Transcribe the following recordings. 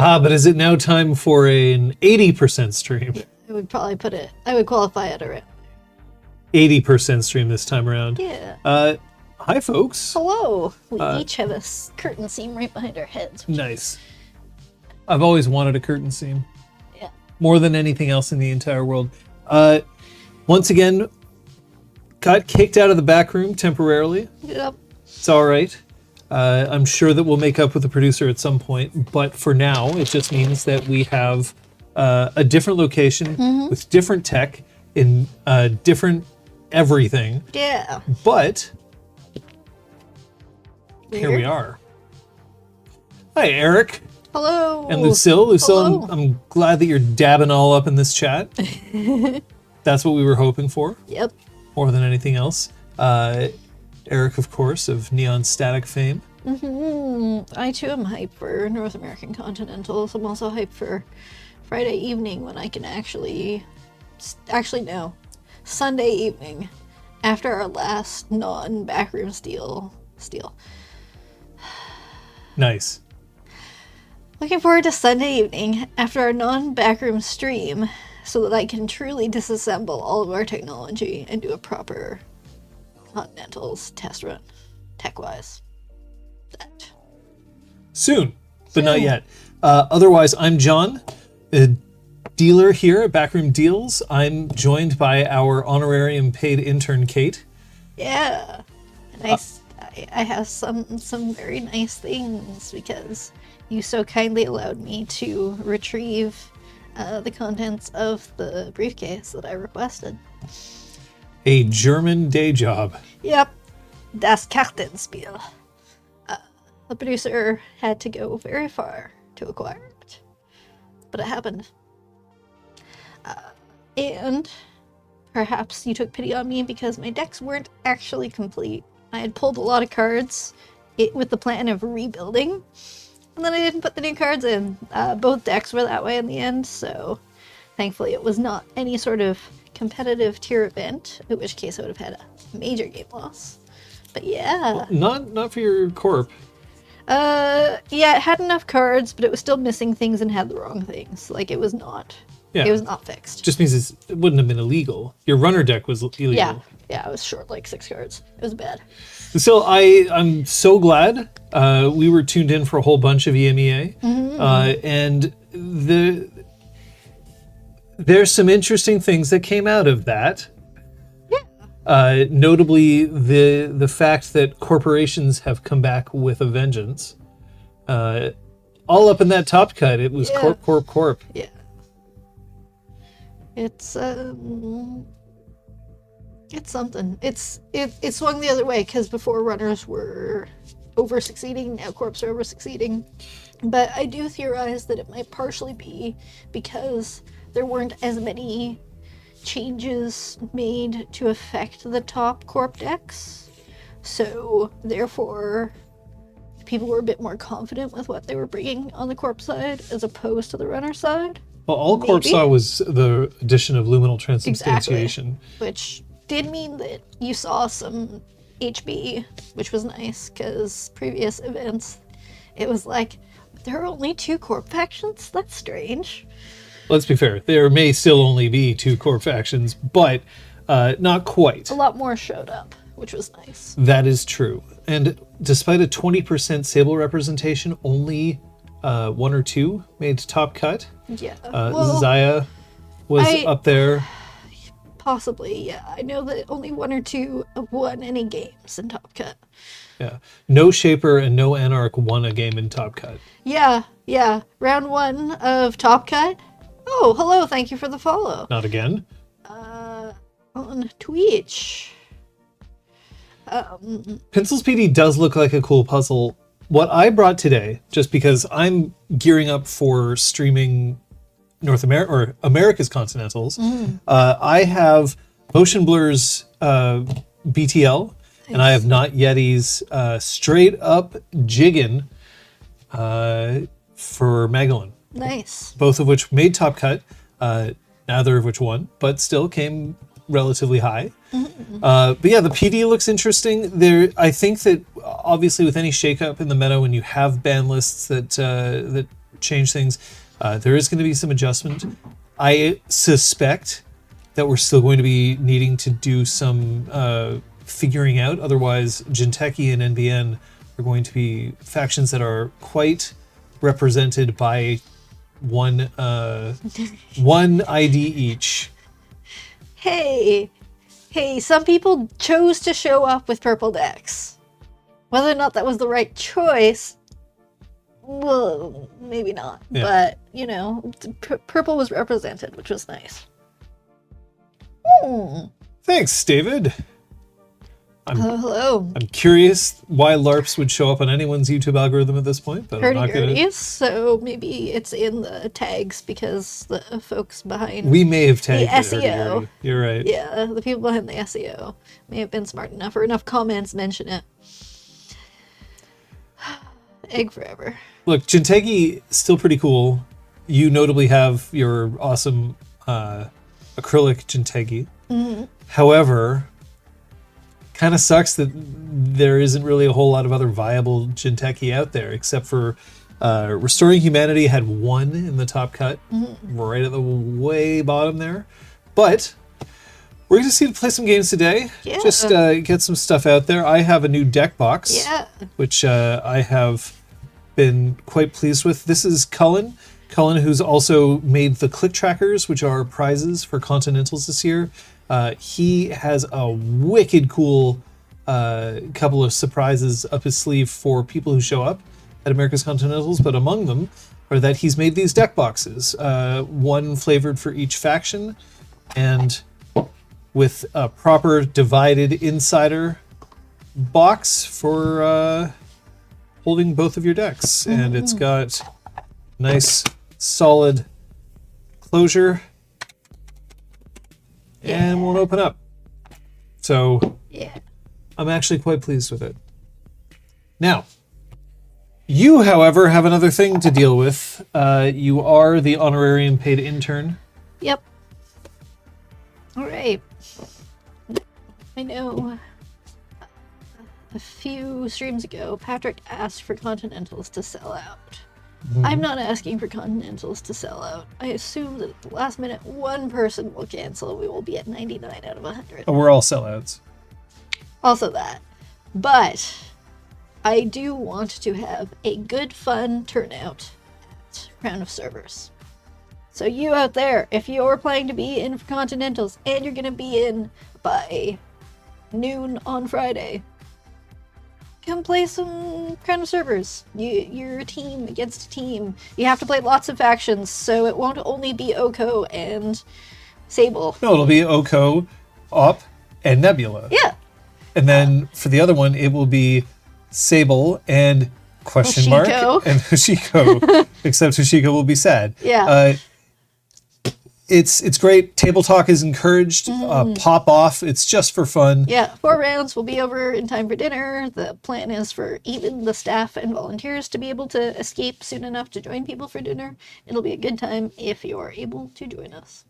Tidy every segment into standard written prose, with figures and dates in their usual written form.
But is it now time for an 80% stream? I would probably I would qualify it around 80% stream this time around. Yeah. Hi, folks. Hello. We each have a curtain seam right behind our heads. Nice. I've always wanted a curtain seam. Yeah. More than anything else in the entire world. Once again, got kicked out of the back room temporarily. Yep. It's all right. I'm sure that we'll make up with the producer at some point, but for now, it just means that we have a different location with different tech in different everything. Yeah. But here we are. Hi, Eric. Hello. And Lucille. Lucille, Hello. I'm glad that you're dabbing all up in this chat. That's what we were hoping for. Yep. More than anything else. Eric, of course, of Neon Static fame. I too am hyped for North American Continentals. I'm also hyped for Friday evening when I can actually no, Sunday evening after our last non-backroom steal. Nice. Looking forward to Sunday evening after our non-backroom stream so that I can truly disassemble all of our technology and do a proper Continentals test run, tech-wise. That. Soon, but not yet. Otherwise, I'm John, a dealer here at Backroom Deals. I'm joined by our honorarium paid intern, Kate. Yeah. Nice. I have some very nice things because you so kindly allowed me to retrieve the contents of the briefcase that I requested. A German day job. Yep. Das Kartenspiel. The producer had to go very far to acquire it. But it happened. And perhaps you took pity on me because my decks weren't actually complete. I had pulled a lot of cards with the plan of rebuilding, and then I didn't put the new cards in. Both decks were that way in the end, so thankfully it was not any sort of competitive tier event, in which case I would have had a major game loss. But yeah. Well, not for your corp. Yeah, it had enough cards, but it was still missing things and had the wrong things. Like, it was not fixed. Just means it wouldn't have been illegal. Your runner deck was illegal. Yeah, I was short like 6 cards. It was bad. So I'm so glad we were tuned in for a whole bunch of EMEA. And there's some interesting things that came out of that. Yeah. Notably, the fact that corporations have come back with a vengeance. All up in that top cut, it was corp. Yeah. It's something. It swung the other way because before runners were over succeeding, now corps are over succeeding. But I do theorize that it might partially be because there weren't as many changes made to affect the top corp decks. So therefore, people were a bit more confident with what they were bringing on the corp side as opposed to the runner side. Well, all corp saw was the addition of luminal transubstantiation. Exactly. Which did mean that you saw some HB, which was nice, because previous events, it was like, there are only 2 corp factions? That's strange. Let's be fair, there may still only be 2 corp factions, but not quite. A lot more showed up, which was nice. That is true. And despite a 20% Sable representation, only 1 or 2 made top cut. Yeah. Zaya was up there. Possibly, yeah. I know that only 1 or 2 have won any games in Top Cut. Yeah. No Shaper and no Anarch won a game in Top Cut. Yeah. Round 1 of Top Cut. Oh, hello, thank you for the follow. Not again. On Twitch. Pencils PD does look like a cool puzzle. What I brought today, just because I'm gearing up for streaming North America or America's Continentals, I have Motion Blur's BTL, and I have Not Yeti's Straight Up Jiggin for Magellan. Nice. Both of which made top cut, neither of which won, but still came relatively high. But yeah, the PD looks interesting. I think that obviously with any shakeup in the meta, when you have ban lists that change things. There is going to be some adjustment. I suspect that we're still going to be needing to do some figuring out. Otherwise, Jinteki and NBN are going to be factions that are quite represented by one ID each. Hey, some people chose to show up with purple decks. Whether or not that was the right choice, well, maybe not. Yeah. But, you know, purple was represented, which was nice. Thanks, David. Hello. I'm curious why LARPs would show up on anyone's YouTube algorithm at this point, but Pretty I'm not gonna... curious, so maybe it's in the tags because the folks behind We may have tagged the it SEO. already. You're right. Yeah, the people behind the SEO may have been smart enough or enough comments mention it. Egg forever. Look, Jinteki still pretty cool. You notably have your awesome acrylic Jinteki. However, kind of sucks that there isn't really a whole lot of other viable Jinteki out there, except for Restoring Humanity had one in the top cut, right at the way bottom there. But we're going to see to play some games today. Yeah. Just get some stuff out there. I have a new deck box, which I have been quite pleased with. This is Cullen, who's also made the click trackers, which are prizes for Continentals this year. He has a wicked cool couple of surprises up his sleeve for people who show up at America's Continentals, but among them are that he's made these deck boxes, one flavored for each faction, and with a proper divided insider box for holding both of your decks. And it's got nice solid closure and won't open up. So I'm actually quite pleased with it. Now, you, however, have another thing to deal with. You are the honorarium paid intern. Yep. All right. I know a few streams ago, Patrick asked for Continentals to sell out. I'm not asking for Continentals to sell out. I assume that at the last minute, one person will cancel. We will be at 99 out of 100. Oh, we're all sellouts. Also that. But I do want to have a good, fun turnout at Crown of Servers. So you out there, if you're planning to be in for Continentals and you're going to be in by noon on Friday, come play some Crown of Servers. You're a team against a team. You have to play lots of factions, so it won't only be Oko and Sable. No, it'll be Oko, Op, and Nebula. Yeah. And then for the other one, it will be Sable and question mark and Hoshiko. Except Hoshiko will be sad. Yeah. It's great. Table talk is encouraged. Pop off. It's just for fun. Yeah, 4 rounds will be over in time for dinner. The plan is for even the staff and volunteers to be able to escape soon enough to join people for dinner. It'll be a good time if you're able to join us.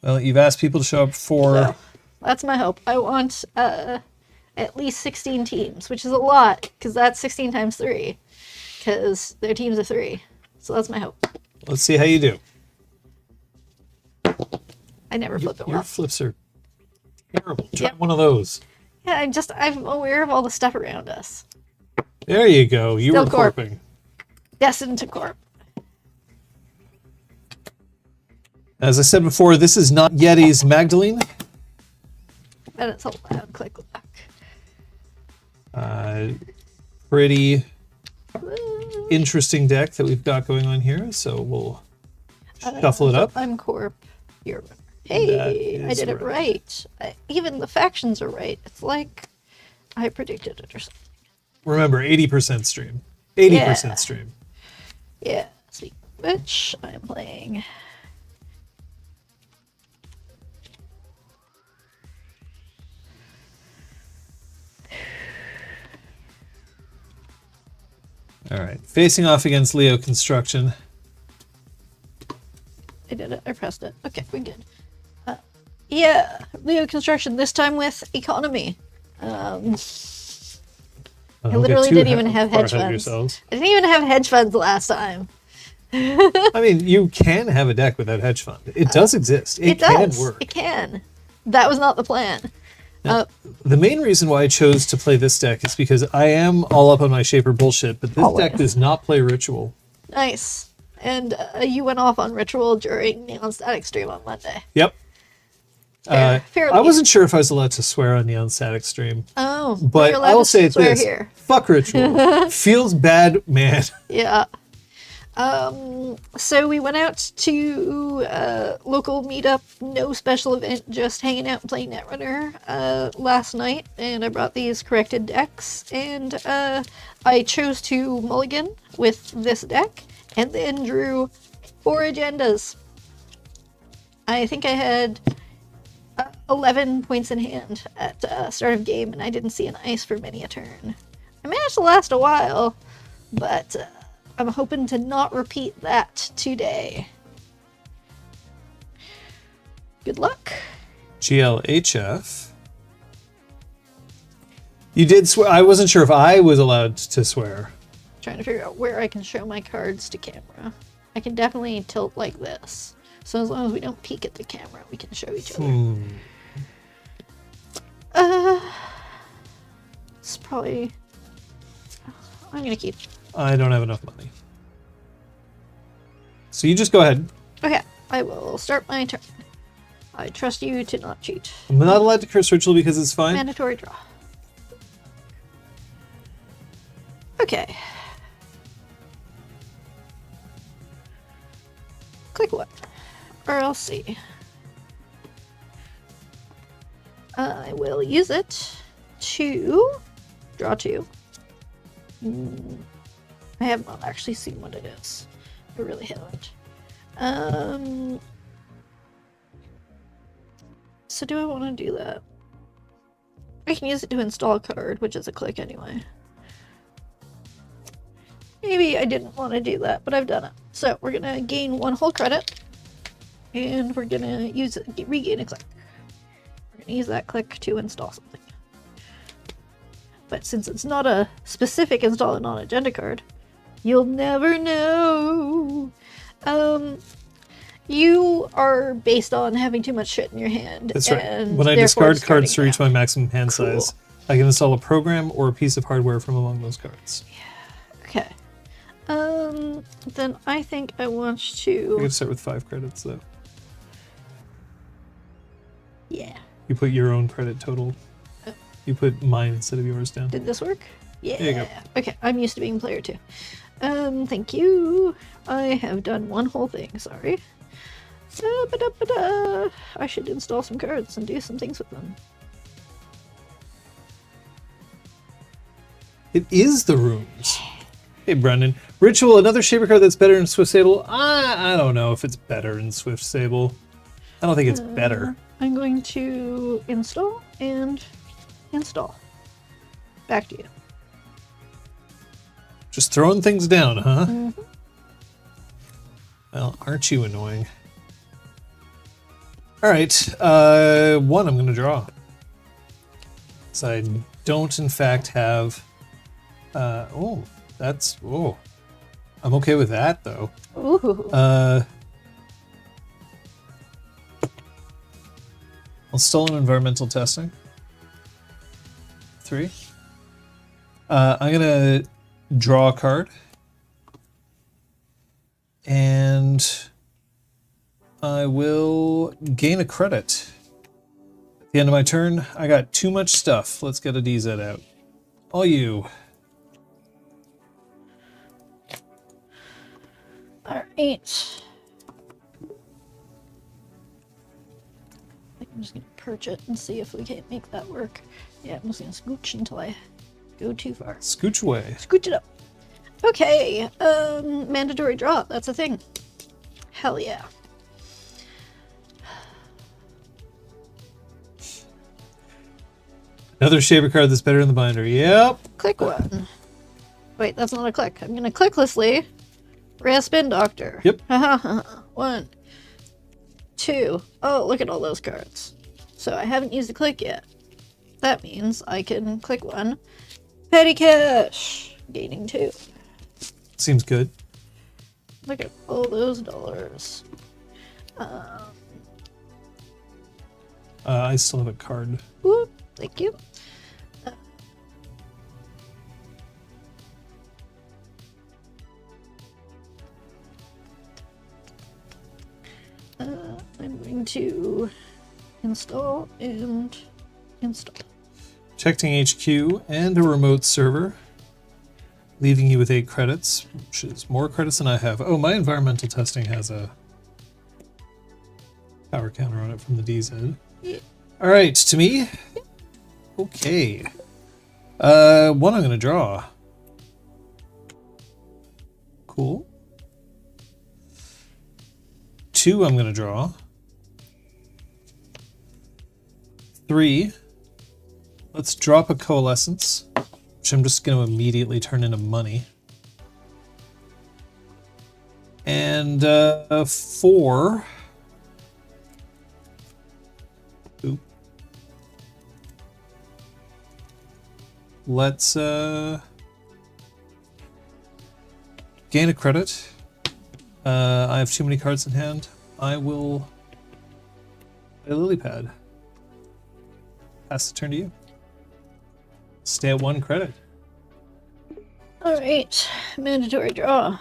Well, you've asked people to show up for... So, that's my hope. I want at least 16 teams, which is a lot, because that's 16 times 3, because they're teams of 3. So that's my hope. Let's see how you do. I never flip it well. Your flips are terrible. Try one of those. Yeah, I'm aware of all the stuff around us. There you go. You Still were corp. corping. Destined to corp. As I said before, this is not Yeti's Magdalene. And it's a loud click lock. Pretty interesting deck that we've got going on here, so we'll shuffle it up. I'm corp. You're hey, I did it right. Even the factions are right. It's like I predicted it or something. Remember, 80% stream. 80% stream. Yeah. Speak of which, I'm playing. All right. Facing off against Leo Construction. I did it. I pressed it. Okay, we're good. Yeah, Leo Construction, this time with economy. I literally didn't even have hedge funds. I didn't even have hedge funds last time. I mean, you can have a deck without hedge fund. It does exist. It can does. work. It can. That was not the plan. The main reason why I chose to play this deck is because I am all up on my Shaper bullshit, but this Always. deck does not play Ritual. Nice. And you went off on Ritual during Neon Static stream on Monday. Yep. Fairly. I wasn't sure if I was allowed to swear on Neon Static stream, Oh, but you're allowed I will to say swear this. here. Fuck Ritual. Feels bad, man. Yeah. So we went out to local meetup, no special event, just hanging out and playing Netrunner last night, and I brought these corrected decks, and I chose to mulligan with this deck, and then drew 4 agendas. I think I had 11 points in hand at start of game, and I didn't see an ice for many a turn. I managed to last a while, but I'm hoping to not repeat that today. Good luck. GLHF. You did swear. I wasn't sure if I was allowed to swear. Trying to figure out where I can show my cards to camera. I can definitely tilt like this. So as long as we don't peek at the camera, we can show each other. It's probably... I'm gonna keep... I don't have enough money. So you just go ahead. Okay, I will start my turn. I trust you to not cheat. I'm not allowed to curse Ritual because it's fine. Mandatory draw. Okay. Click what? Or I'll see. I will use it to draw 2. I have not actually seen what it is. I really haven't. So do I want to do that? I can use it to install a card, which is a click anyway. Maybe I didn't want to do that, but I've done it. So we're gonna gain 1 whole credit, and we're gonna use it, regain a click. We're gonna use that click to install something. But since it's not a specific install a non-agenda card, you'll never know. You are based on having too much shit in your hand. That's right. And When I therefore discard cards to starting reach my maximum hand Cool. size, I can install a program or a piece of hardware from among those cards. Okay. Then I think I want You to... can start with 5 credits, though. Yeah. You put your own credit total. You put mine instead of yours down. Did this work? Yeah. There you go. Okay, I'm used to being player 2. Thank you. I have done 1 whole thing, sorry. I should install some cards and do some things with them. It is the rooms. Hey, Brendan. Ritual, another Shaper card that's better in Swift Sable. I don't know if it's better in Swift Sable. I don't think it's better. I'm going to install and install. Back to you. Just throwing things down, huh? Mm-hmm. Well, aren't you annoying? All right, 1 I'm going to draw. So I don't, in fact, have... oh, that's... Oh, I'm okay with that, though. Ooh. I'll stolen environmental testing. 3. I'm going to draw a card. And I will gain a credit. At the end of my turn, I got too much stuff. Let's get a DZ out. All you. Alright. I'm just gonna perch it and see if we can't make that work. Yeah, I'm just gonna scooch until I go too far. Scooch away. Scooch it up. Okay, mandatory draw, that's a thing. Hell yeah. Another Shaper card that's better in the binder. Yep. Click 1. Wait, that's not a click. I'm gonna clicklessly spin Doctor. Yep. 1, 2. Oh, look at all those cards. So I haven't used the click yet. That means I can click 1. Petty Cash. Gaining 2. Seems good. Look at all those dollars. I still have a card. Whoop, thank you. I'm going to install and install. Protecting HQ and a remote server, leaving you with 8 credits, which is more credits than I have. Oh, my environmental testing has a power counter on it from the DZ. Yeah. All right, to me. Okay. One I'm going to draw. Cool. 2 I'm going to draw. 3. Let's drop a coalescence, which I'm just going to immediately turn into money. And 4. Oop. Let's gain a credit. I have too many cards in hand. I will play a lily pad. Pass the turn to you. Stay at 1 credit. Alright, mandatory draw.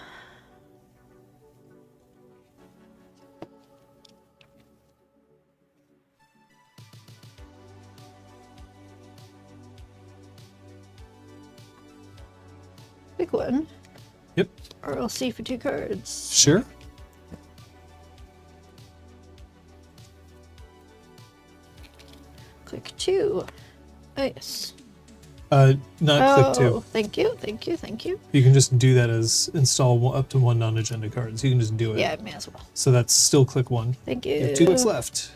Pick one. Yep. Or I'll see for 2 cards. Sure. Click 2. Nice. Not click 2. Thank you, thank you, thank you. You can just do that as install up to 1 non-agenda cards. You can just do it. Yeah, may as well. So that's still click 1. Thank You you. have 2 clicks left.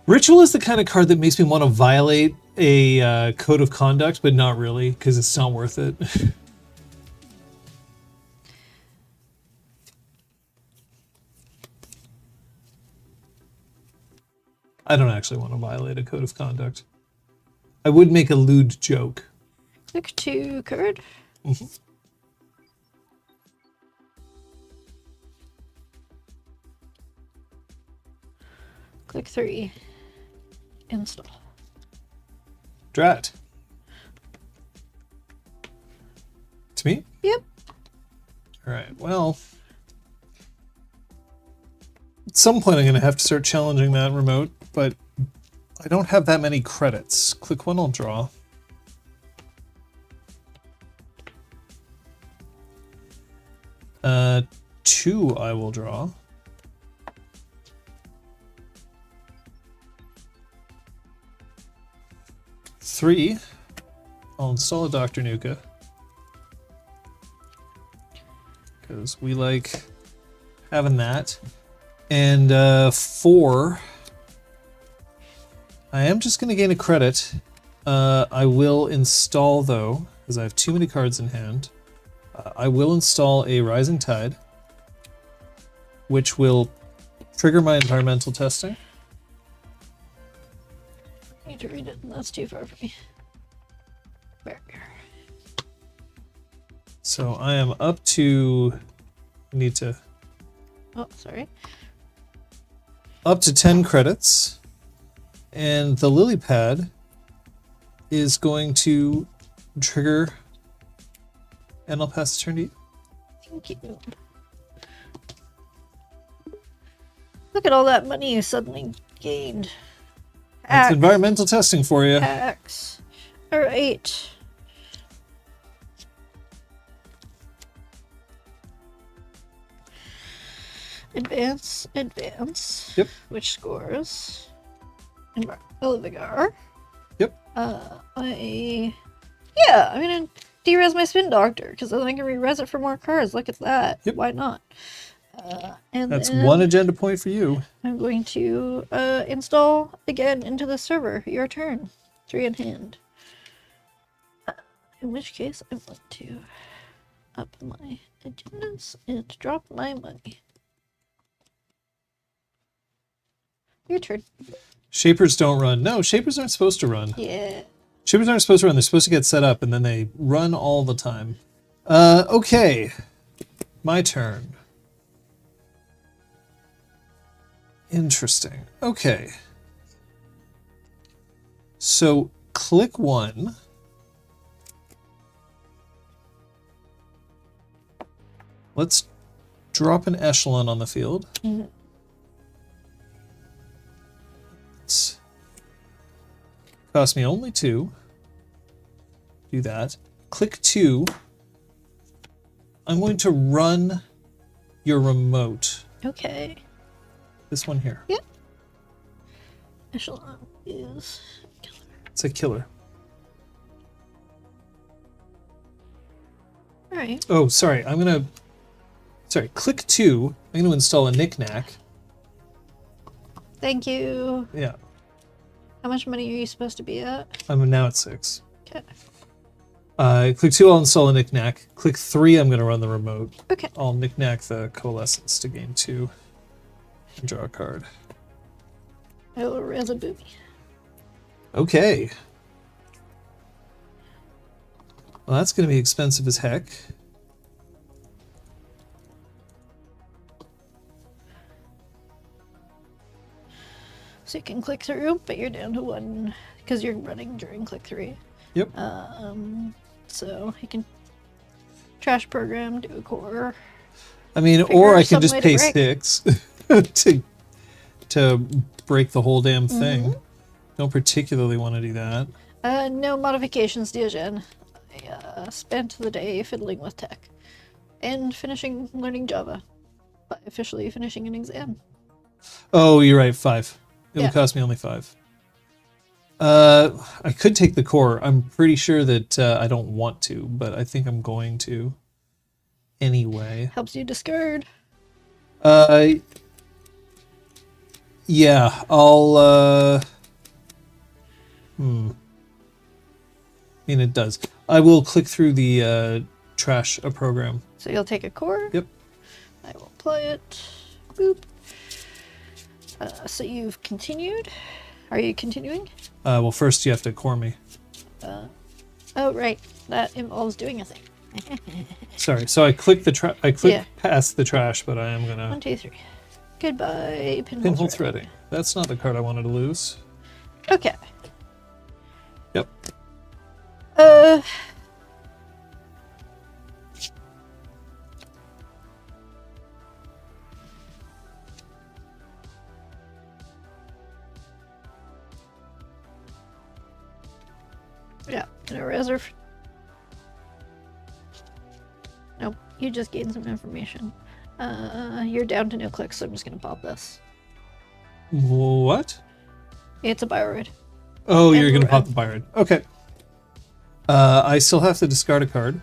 Ritual is the kind of card that makes me want to violate a code of conduct, but not really, because it's not worth it. I don't actually want to violate a code of conduct. I would make a lewd joke. Click 2 card. Mhm. Click 3. Install. Drat. To me? Yep. All right, well, at some point I'm going to have to start challenging that remote, but I don't have that many credits. Click 1, I'll draw. Uh, 2, I will draw. Three, I'll install a Dr. Nuka. Because we like having that. And 4, I am just going to gain a credit. I will install, though, because I have too many cards in hand, I will install a Rising Tide, which will trigger my environmental testing. I need to read it, and that's too far for me. Where? So I am up to, I need to, Oh, sorry. up to 10 credits. And the lily pad is going to trigger, and I'll pass the turn to you. Thank you. Look at all that money you suddenly gained. That's environmental testing for you. Axe. Alright. Advance, advance. Yep. Which scores? Elvigar. Yep. I'm gonna de-res my spin doctor because then I can re-res it for more cards. Look at that. Yep. Why not? And That's then 1 agenda point for you. I'm going to install again into the server. Your turn. 3 in hand. In which case, I want to up my agendas and drop my money. Your turn. Shapers don't run. No, Shapers aren't supposed to run. Yeah. Shapers aren't supposed to run. They're supposed to get set up, and then they run all the time. Okay. My turn. Interesting. Okay. So click 1. Let's drop an echelon on the field. It's cost me only 2. Do that. Click 2. I'm going to run your remote. Okay. This one here. Yep. Echelon is killer. It's a killer. All right. Oh, sorry. Sorry, click 2. I'm going to install a knickknack. Thank you. Yeah. How much money are you supposed to be at? I'm now at 6. Okay. Click 2, I'll install a knickknack. Click 3, I'm going to run the remote. Okay. I'll knickknack the coalescence to gain 2. And draw a card. I will res a booby. Okay. Well, that's going to be expensive as heck. So you can click through, but you're down to 1 because you're running during click 3. Yep. So you can trash program, do a core. I mean, Figure or out I can some just way to pay break. 6 to break the whole damn thing. Don't particularly want to do that. No modifications, Diogen. I spent the day fiddling with tech and finishing learning Java by officially finishing an exam. Oh, you're right, 5. It Yeah. would cost me only 5. I could take the core. I'm pretty sure that I don't want to, but I think I'm going to anyway. Helps you discard. Yeah, I'll, I mean, it does. I will click through the trash a program. So you'll take a core. Yep. I will play it. Boop. So you've continued. Are you continuing? Well, first you have to core me. Oh, right. That involves doing a thing. Sorry. So I click Yeah. past the trash, but I am 1, gonna 2, 3. Goodbye, pinhole threading. That's not the card I wanted to lose. Okay. Yep. Yeah, gonna reserve. Nope, you just gained some information. You're down to no clicks, so I'm just gonna pop this. What? It's a Bioroid. Oh, And you're gonna we're pop on. the Byron. Okay. I still have to discard a card.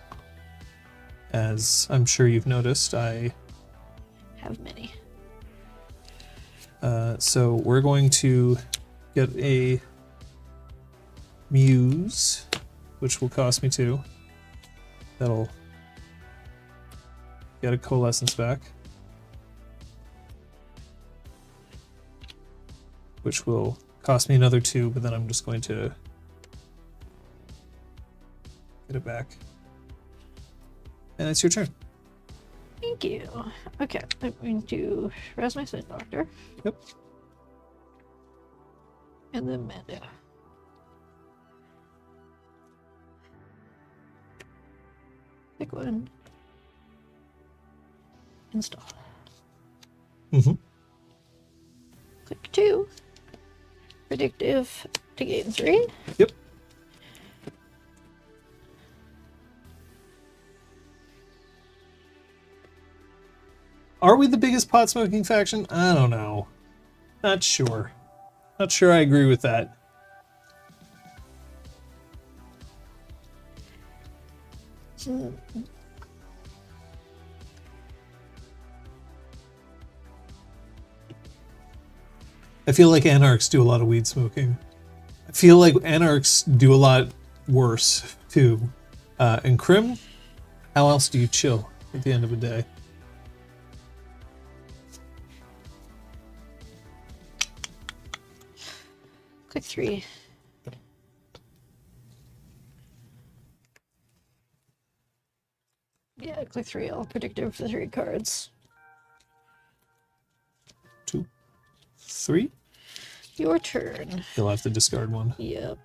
As I'm sure you've noticed, I Have many. so we're going to get a Muse, which will cost me 2. That'll get a coalescence back. Which will cost me another 2, but then I'm just going to get it back. And it's your turn. Thank you. Okay, I'm going to res my Sin Doctor. Yep. And then Mando. Pick one. Install. Mm-hmm. Click 2. Predictive to gain 3. Yep. Are we the biggest pot smoking faction? I don't know. Not sure. Not sure I agree with that. I feel like anarchs do a lot of weed smoking. I feel like anarchs do a lot worse too. And Crim, how else do you chill at the end of a day? Click 3. Yeah, Click 3. I'll predictive for 3 cards. 2, 3. Your turn. You'll have to discard one. Yep.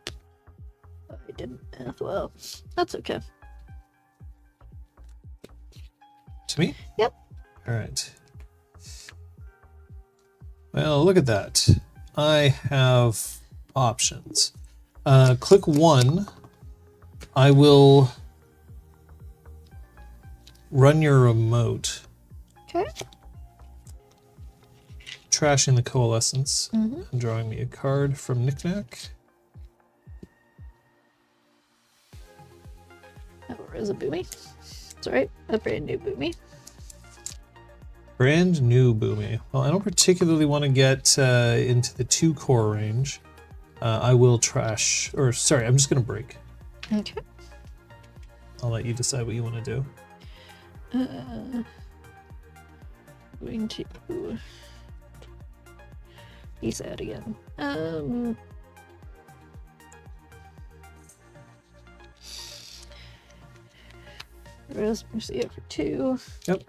I didn't math well. That's okay. To me? Yep. All right. Well, look at that. I have options. Click 1. I will run your remote. Okay. Trashing the coalescence and drawing me a card from Knickknack. Or is a Boomy? It's alright. A brand new Boomy. Brand new Boomy. Well, I don't particularly want to get into the 2 core range. I will trash, or sorry, I'm just going to break. Okay. I'll let you decide what you want to do. Going to be sad again. Rose Mercia for 2. Yep.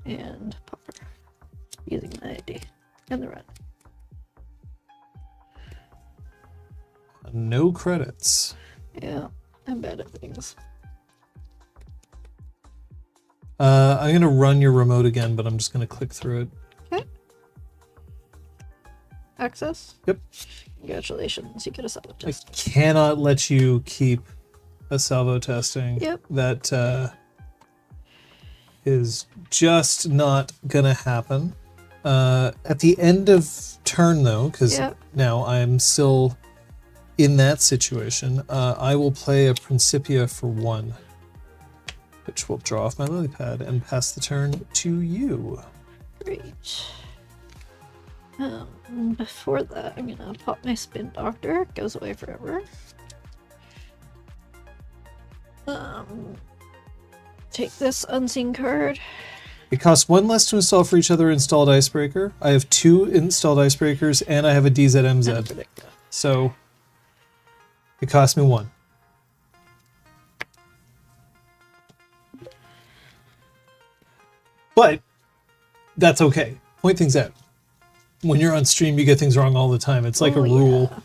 And Popper. Using my ID. And the run. No credits. Yeah, I'm bad at things. I'm going to run your remote again, but I'm just going to click through it. Okay. Access? Yep. Congratulations, you get a salvo I test. cannot let you keep a salvo testing. Yep. That is just not going to happen. At the end of turn, though, because now I'm still in that situation, I will play a Principia for 1, which will draw off my lily pad and pass the turn to you. Great. Before that, I'm gonna pop my Spin Doctor. It goes away forever. Take this unseen card. It costs 1 less to install for each other installed icebreaker. I have 2 installed icebreakers, and I have a DZMZ. So it cost me 1. But that's okay. Point things out. When you're on stream, you get things wrong all the time. It's like a rule. Yeah.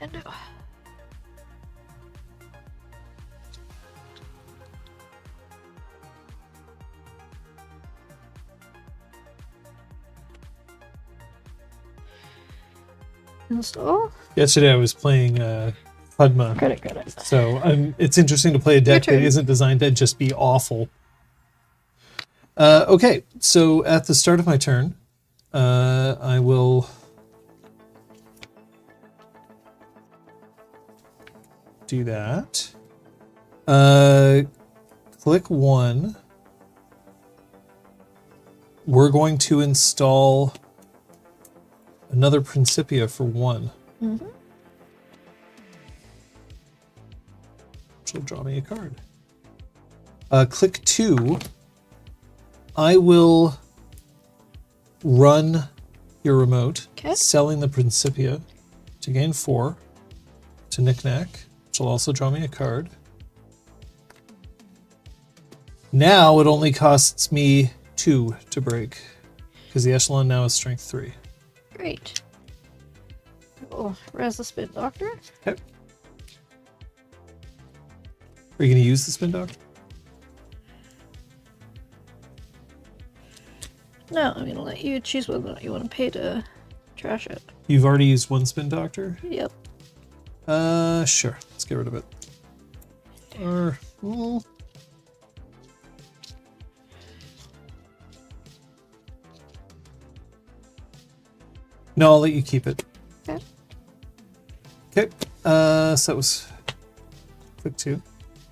And install. Yesterday I was playing Padma. Credit. So it's interesting to play a deck that isn't designed to just be awful. Okay, so at the start of my turn, I will do that. Click 1. We're going to install another Principia for 1. Which will draw me a card. Click 2. I will run your remote, selling the Principia to gain 4 to Knickknack, which will also draw me a card. Now it only costs me 2 to break, because the echelon now is strength 3. Great. We'll res the Spin Doctor. Okay. Are you going to use the Spin Doctor? No, I'm gonna let you choose whether or not you want to pay to trash it. You've already used 1 Spin Doctor? Yep. Sure. Let's get rid of it. Or, well, no, I'll let you keep it. Okay. Okay. So that was click 2.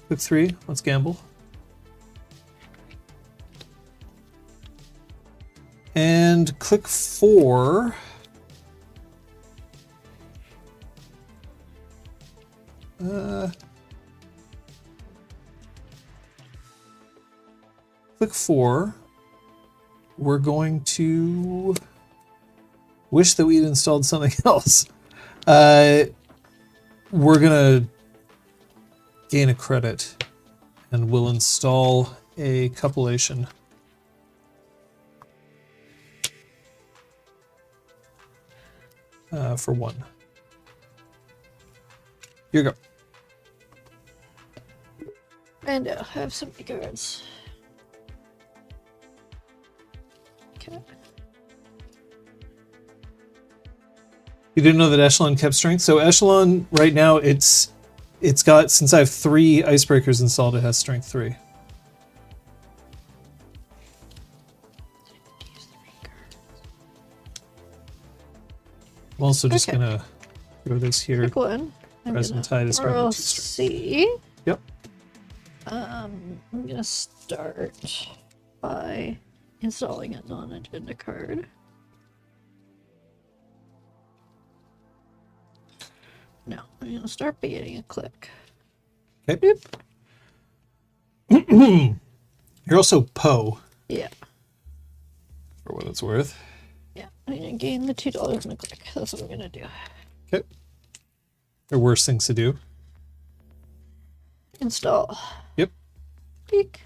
Click 3. Let's gamble. And click 4. Click 4. we're going to wish that we'd installed something else. We're gonna gain a credit, and we'll install a copulation. For 1. Here you go. And I have so many cards. Okay. You didn't know that Echelon kept strength? So Echelon, right now, it's got, since I have 3 icebreakers installed, it has strength 3. I'm also just Okay. gonna throw this here. Pick one. Present tide is probably 2 strength. see. Yep. I'm gonna start by installing a non-agenda card. No, I'm gonna start by getting a click. Okay. You're also Poe, Yeah, for what it's worth. yeah. I'm gonna gain the $2 and a click. That's what I'm gonna do. Okay. There are worse things to do. Install. Yep. Peek.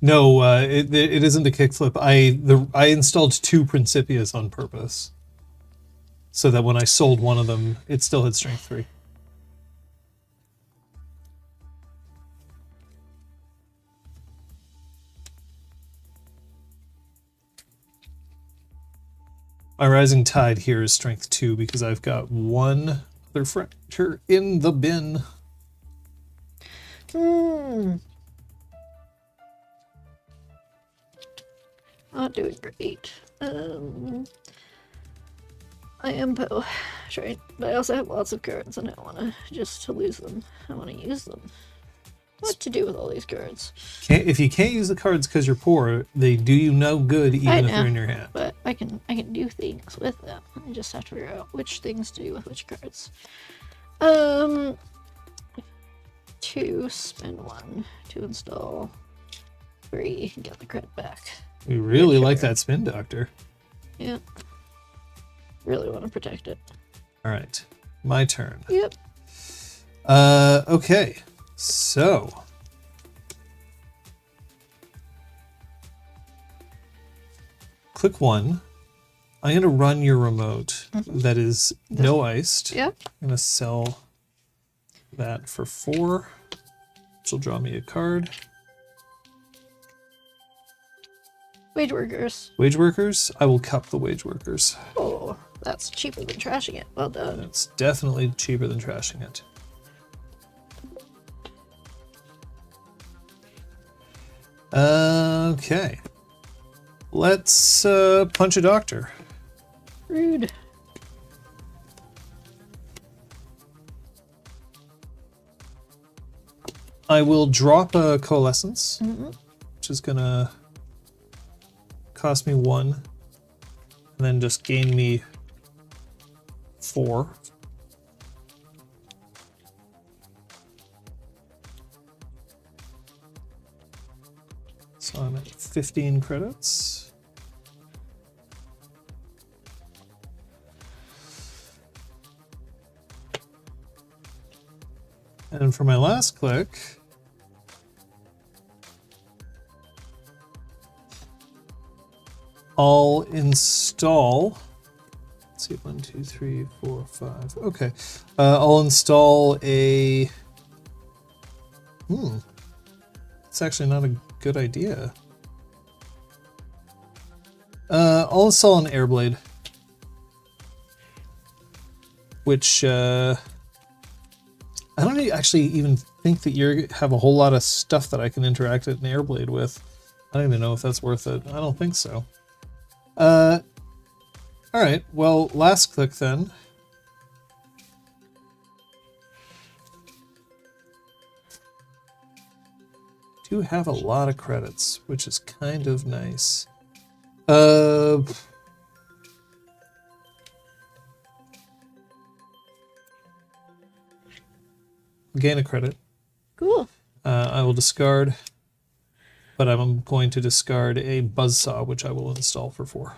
No, it isn't a kickflip. I installed 2 Principias on purpose, so that when I sold one of them, it still had strength 3. My rising tide here is strength 2 because I've got 1 other fracture in the bin. Not doing great. I am Poe, right? But I also have lots of cards and I don't want to just to lose them. I want to use them. What to do with all these cards? If you can't use the cards because you're poor, they do you no good even if they're in your hand. But I can do things with them. I just have to figure out which things to do with which cards. 2, spend 1 to install 3, and get the credit back. We really like that spin doctor. Yeah. Really want to protect it. All right, my turn. Yep. Okay, so click 1. I'm going to run your remote that is no iced. Yep. I'm going to sell that for 4, which will draw me a card. Wage workers. Wage workers, I will cup the wage workers. Oh, that's cheaper than trashing it. Well done. It's definitely cheaper than trashing it. Okay. Let's punch a doctor. Rude. I will drop a coalescence, which is gonna cost me 1, and then just gain me 4. So I'm at 15 credits. And for my last click, I'll install, let's see, 1, 2, 3, 4, 5. Okay. I'll install a, it's actually not a good idea. I'll install an airblade, which, I don't actually even think that you have a whole lot of stuff that I can interact an airblade with. I don't even know if that's worth it. I don't think so. Alright, well, last click then. Do have a lot of credits, which is kind of nice. Uh, gain a credit. Cool. I will discard, but I'm going to discard a buzzsaw, which I will install for 4.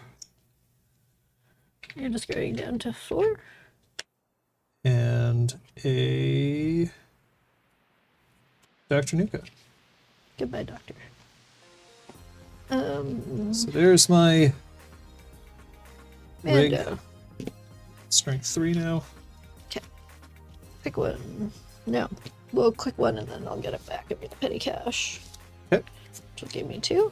You're discarding down to 4. And a Dr. Nuka. Goodbye, Doctor. So there's my rig. Mando. Strength 3 now. Okay. Pick one. No. We'll click one and then I'll get it back and get the petty cash. Okay. Which will give me 2.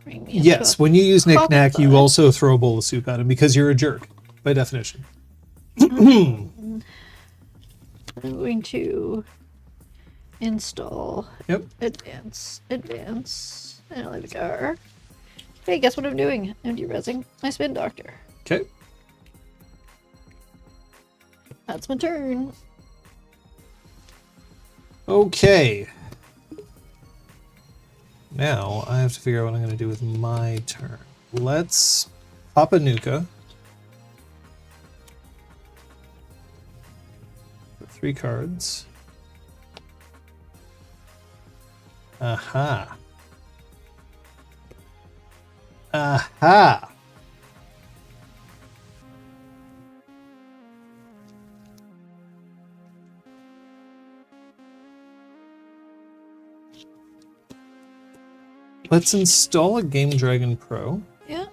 Bring me into Yes, when you use pocket knick-knack, you five. also throw a bowl of soup at him because you're a jerk, by definition. I'm going to install Yep. advance, and I'll leave a car. Hey, guess what I'm doing? Empty resing my spin doctor. Okay. That's my turn. Okay. Now I have to figure out what I'm going to do with my turn. Let's pop a Nuka. 3 cards. Aha. Aha. Let's install a Game Dragon Pro. Yeah.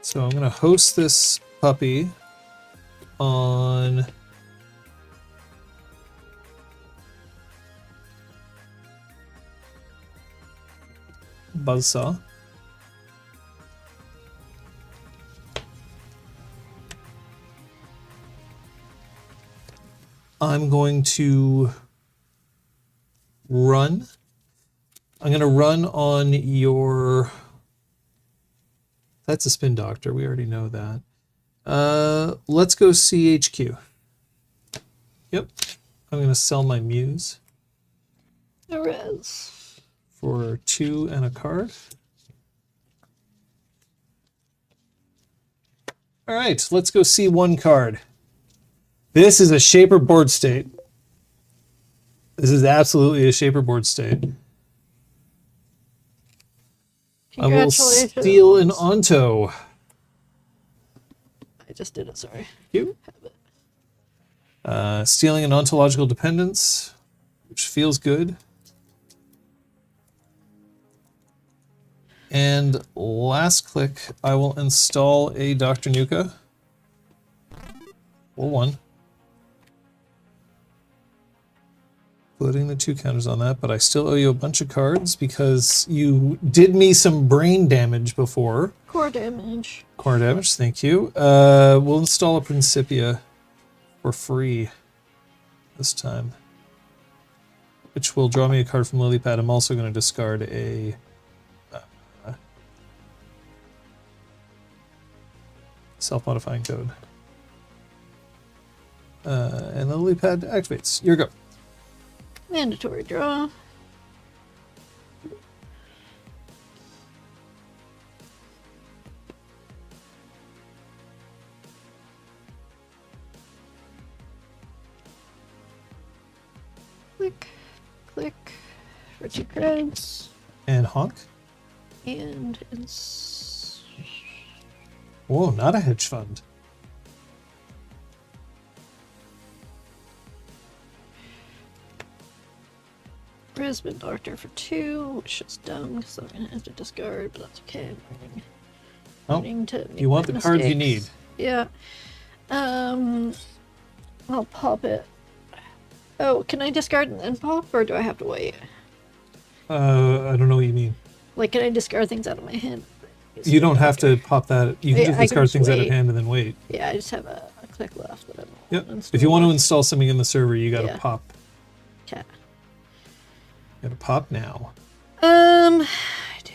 So I'm going to host this puppy on Buzzsaw. I'm going to run. I'm going to run on your... That's a spin doctor. We already know that. Let's go CHQ. Yep. I'm going to sell my Muse A res. for 2 and a card. All right, let's go see 1 card. This is a Shaper board state. This is absolutely a Shaper board state. I will Congratulations. steal an Onto. I just did it, sorry. You. Stealing an ontological dependence, which feels good. And last click, I will install a Dr. Nuka. Or 1. Putting the 2 counters on that, but I still owe you a bunch of cards because you did me some brain damage before. Core damage. Core damage, thank you. We'll install a Principia for free this time, which will draw me a card from Lily Pad. I'm also going to discard a self-modifying code. And the Lily Pad activates. Your go. Mandatory draw. Click, click for 2 creds. And honk. And it's Whoa, not a hedge fund. Brisbane Doctor for 2, which is dumb because I'm gonna have to discard, but that's okay. I'm Oh, learning to make you want my the cards you need. mistakes. Yeah. I'll pop it. Oh, can I discard and then pop, or do I have to wait? I don't know what you mean. Like, can I discard things out of my hand? You don't have to pop that. You can Yeah, just I can discard just things out of wait. hand and then wait. Yeah, I just have a click left that I'm Yep. If you want to install something in the server, you got to Yeah. pop. Okay. You got to pop now. I do.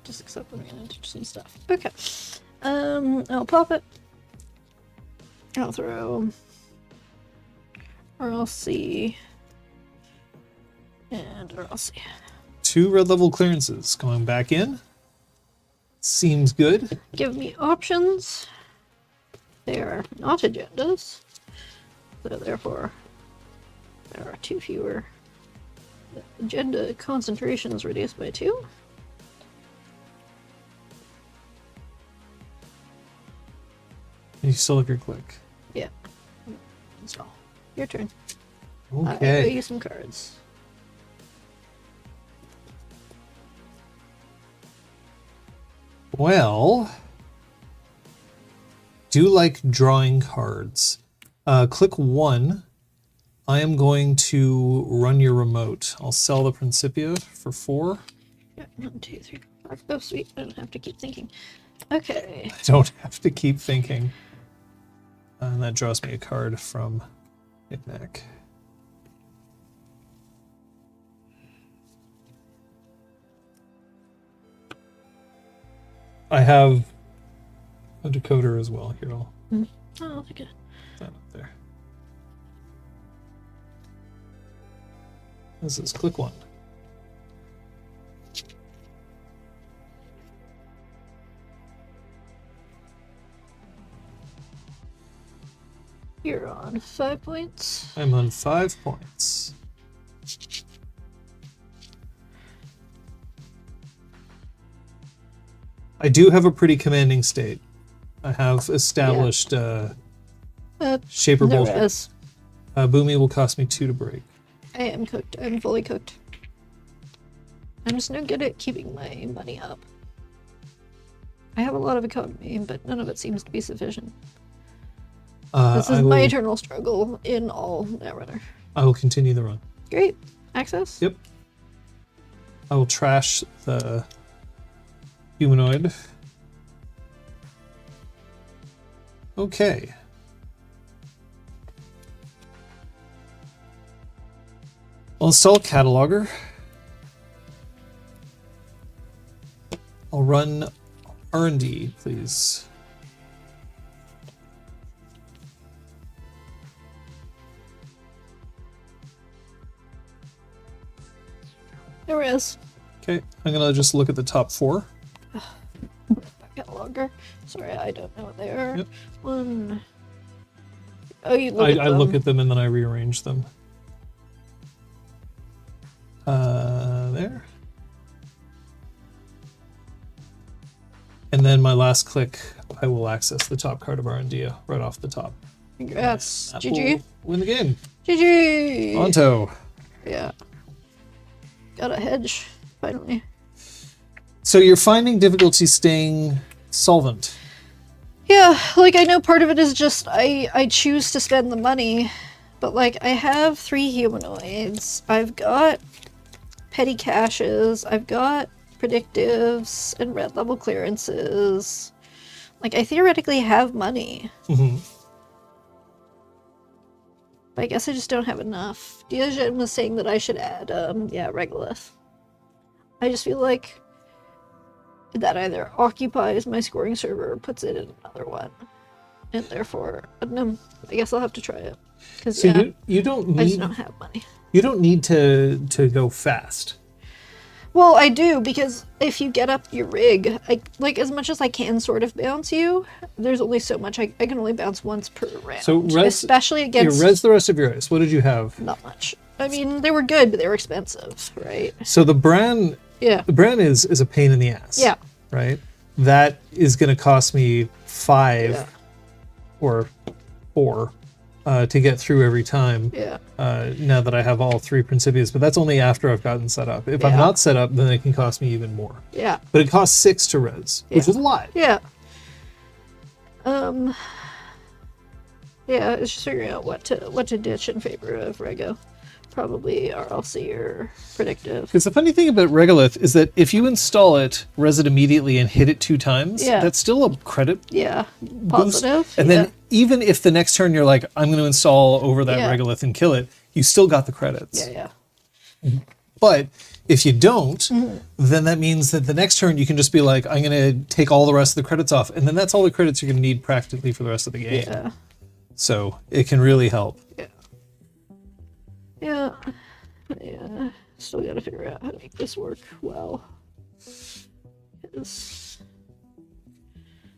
Just accept I'm gonna do some stuff. Okay. I'll pop it. I'll throw. Or I'll see. And I'll see. 2 red level clearances going back in. Seems good. Give me options. They are not agendas. So therefore, there are 2 fewer. The agenda concentration is reduced by 2. You still have your click. Yeah. Install. Your turn. I owe Okay. you some cards. Well, do like drawing cards. Click 1. I am going to run your remote. I'll sell the Principia for 4. Yeah, 1, 2, 3, 4, 5. Oh, sweet. I don't have to keep thinking. Okay. I don't have to keep thinking. And that draws me a card from Knick-Knack. I have a decoder as well. Here, I'll Oh, okay. put that up there. This is click 1. You're on 5 points. I'm on 5 points. I do have a pretty commanding state. I have established Shaper No Bolt. res. Boomy will cost me 2 to break. I am cooked. I'm fully cooked. I'm just no good at keeping my money up. I have a lot of economy, but none of it seems to be sufficient. This is I my will, eternal struggle in all Netrunner. I will continue the run. Great. Access? Yep. I will trash the humanoid. Okay. I'll install a cataloger. I'll run R&D, please. There is. Okay, I'm gonna just look at the top 4. Cataloger. Sorry, I don't know what they are. Yep. 1. Oh, you look at them. I look at them and then I rearrange them. There. And then my last click, I will access the top card of Arandia right off the top. Congrats. That GG. will win the game. GG. Onto. Yeah. Got a hedge, finally. So you're finding difficulty staying solvent. Yeah, like I know part of it is just I choose to spend the money, but like I have 3 humanoids. I've got petty caches. I've got predictives and red level clearances. Like I theoretically have money. Mm-hmm. But I guess I just don't have enough. Diogen was saying that I should add Regolith. I just feel like that either occupies my scoring server or puts it in another one. And therefore, I don't know. I guess I'll have to try it. Because So you don't I just need don't have money. you don't need to go fast. Well, I do, because if you get up your rig, like as much as I can sort of bounce you, there's only so much. I can only bounce once per round. So especially against res the rest of your ice. What did you have? not much. I mean, they were good, but they were expensive, right? So the Bran Yeah. is a pain in the ass. Yeah. Right? That is going to cost me 5 Yeah. or 4 to get through every time. Yeah. Now that I have all 3 Principias, but that's only after I've gotten set up. If I'm Yeah. not set up, then it can cost me even more. Yeah. But it costs 6 to res, which Yeah. is a lot. Yeah. Yeah, it's just figuring out what to ditch in favor of Rego. Probably RLC or predictive. Because the funny thing about Regolith is that if you install it, res it immediately, and hit it 2 times, Yeah. that's still a credit Yeah. boost. Positive. And then even if the next turn you're like, I'm going to install over that Yeah. Regolith and kill it, you still got the credits. Yeah. But if you don't, Mm-hmm. then that means that the next turn you can just be like, I'm going to take all the rest of the credits off. And then that's all the credits you're going to need practically for the rest of the game. Yeah. So it can really help. Yeah. Yeah. Yeah. Still gotta figure out how to make this work well. Because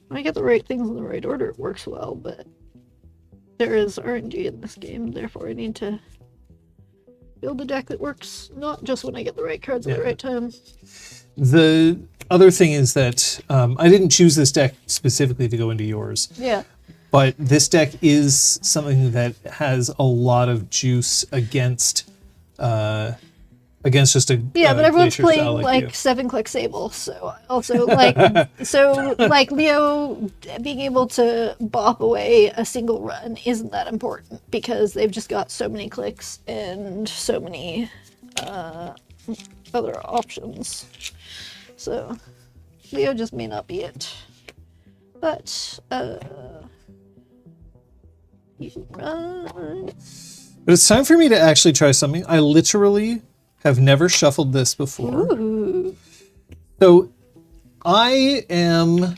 when I get the right things in the right order, it works well, but there is RNG in this game, therefore I need to build a deck that works not just when I get the right cards at the right time. The other thing is that I didn't choose this deck specifically to go into yours. Yeah. But this deck is something that has a lot of juice against just a but everyone's glacier playing style like you. 7-click Sable, so also like Leo being able to bop away a single run isn't that important because they've just got so many clicks and so many other options. So Leo just may not be it, but you can run. But it's time for me to actually try something. I literally have never shuffled this before. Ooh. So I am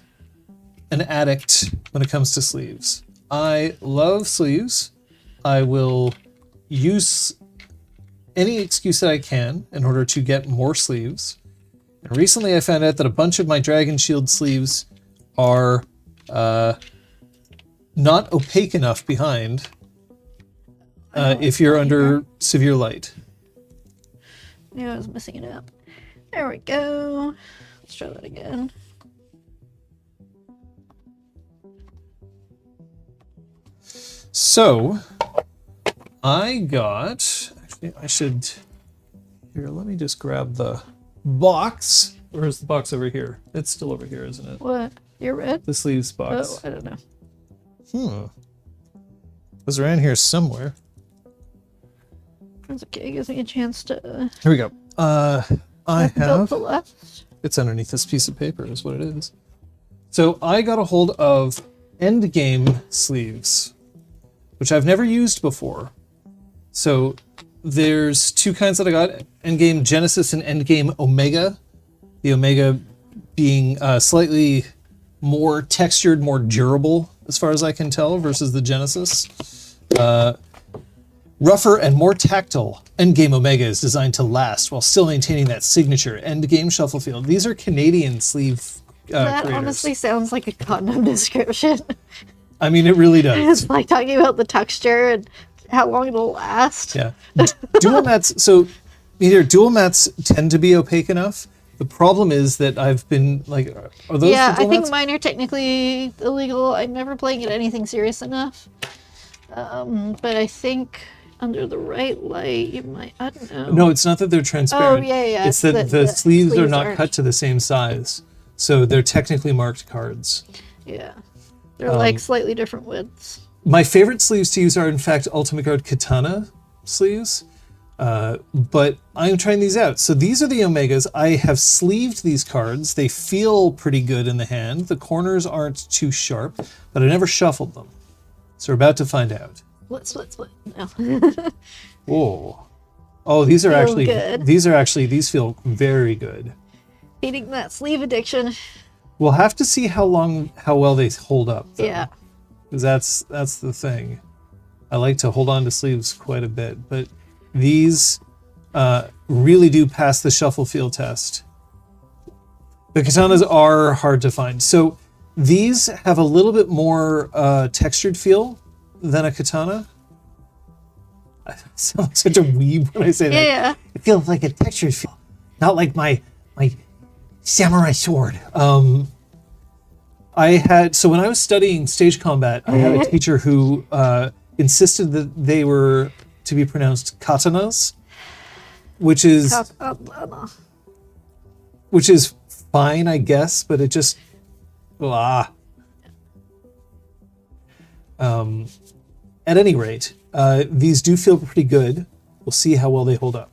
an addict when it comes to sleeves. I love sleeves. I will use any excuse that I can in order to get more sleeves. And recently I found out that a bunch of my Dragon Shield sleeves are not opaque enough behind if you're under severe light. Yeah, I was missing it out. There we go. Let's try that again. So, I got... Actually, I should... Here, let me just grab the box. Where's the box over here? It's still over here, isn't it? What? You're red? The sleeves box. Oh, I don't know. It was around here somewhere. That's okay. It gives me a chance to Here we go. I build have... the left. It's underneath this piece of paper is what it is. So I got a hold of Endgame sleeves, which I've never used before. So there's two kinds that I got, Endgame Genesis and Endgame Omega. The Omega being slightly more textured, more durable, as far as I can tell, versus the Genesis. Rougher and more tactile, Endgame Omega is designed to last while still maintaining that signature Endgame shuffle feel. These are Canadian sleeve That creators. honestly sounds like a condom description. I mean, it really does. It's like talking about the texture and how long it'll last. Yeah. Dual mats, so either dual mats tend to be opaque enough. The problem is that I've been like, are those Yeah, the dual I think mats? mine are technically illegal. I'm never playing at anything serious enough. But I think under the right light, you might, I don't know. No, it's not that they're transparent. Oh, yeah. It's that the sleeves are not aren't. cut to the same size. So they're technically marked cards. Yeah. They're like slightly different widths. My favorite sleeves to use are, in fact, Ultimate Guard Katana sleeves. But I'm trying these out. So these are the Omegas. I have sleeved these cards. They feel pretty good in the hand. The corners aren't too sharp, but I never shuffled them. So we're about to find out. Split. No. Whoa. Oh, these are Feel actually, good. these feel very good. Feeding that sleeve addiction. We'll have to see how well they hold up, though. Yeah. Because that's the thing. I like to hold on to sleeves quite a bit, but these really do pass the shuffle feel test. The katanas are hard to find. So these have a little bit more textured feel than a katana. I sound like such a weeb when I say that. Yeah. It feels like a textured feel, not like my samurai sword. So when I was studying stage combat, I had a teacher who insisted that they were to be pronounced katanas, which is fine, I guess, but it just At any rate, these do feel pretty good. We'll see how well they hold up.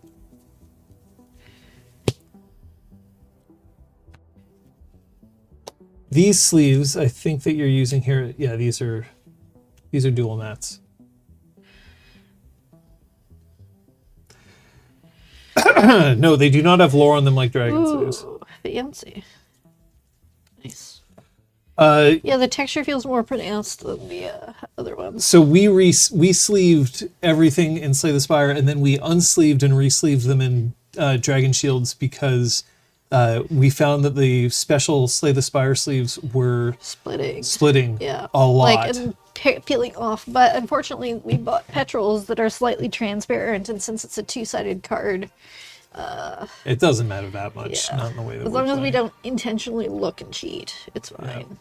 These sleeves, I think that you're using here, yeah, these are dual mats. No, they do not have lore on them like dragon sleeves. Ooh, fancy. Nice. Yeah, the texture feels more pronounced than the other ones. So we sleeved everything in Slay the Spire, and then we unsleeved and re-sleeved them in dragon shields because we found that the special Slay the Spire sleeves were splitting Yeah, a lot. like and peeling off. But unfortunately, we bought petrels that are slightly transparent, and since it's a two-sided card, it doesn't matter that much. yeah. Not in the way that as long as we don't intentionally look and cheat, it's fine. Yeah.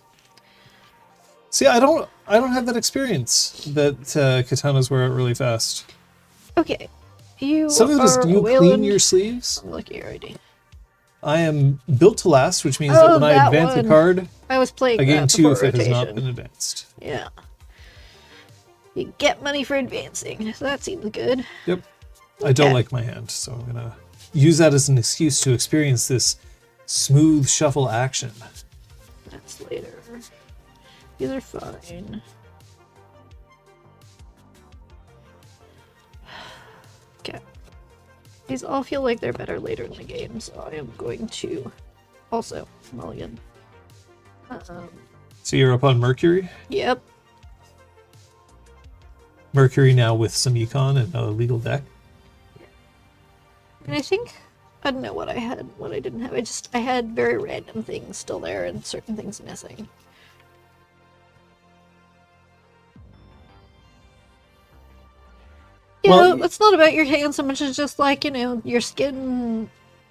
See, I don't have that experience that katanas wear out really fast. Okay, you Some of this, are do you a clean Wayland. your sleeves? I'm looking at your ID. I am built to last, which means that Oh, when I that advance a one. card, I was playing I gain that 2 before if it has not rotation. been advanced. Yeah. You get money for advancing. So that seems good. Yep. I don't Okay. like my hand, so I'm gonna use that as an excuse to experience this smooth shuffle action. That's later. These are fine. Okay. These all feel like they're better later in the game, so I am going to also mulligan. So you're up on Mercury. Yep. Mercury now with some econ and a legal deck. And I think I don't know what I had, what I didn't have. I had very random things still there and certain things missing. You Well, know, it's not about your hand so much as just like, you know, your skin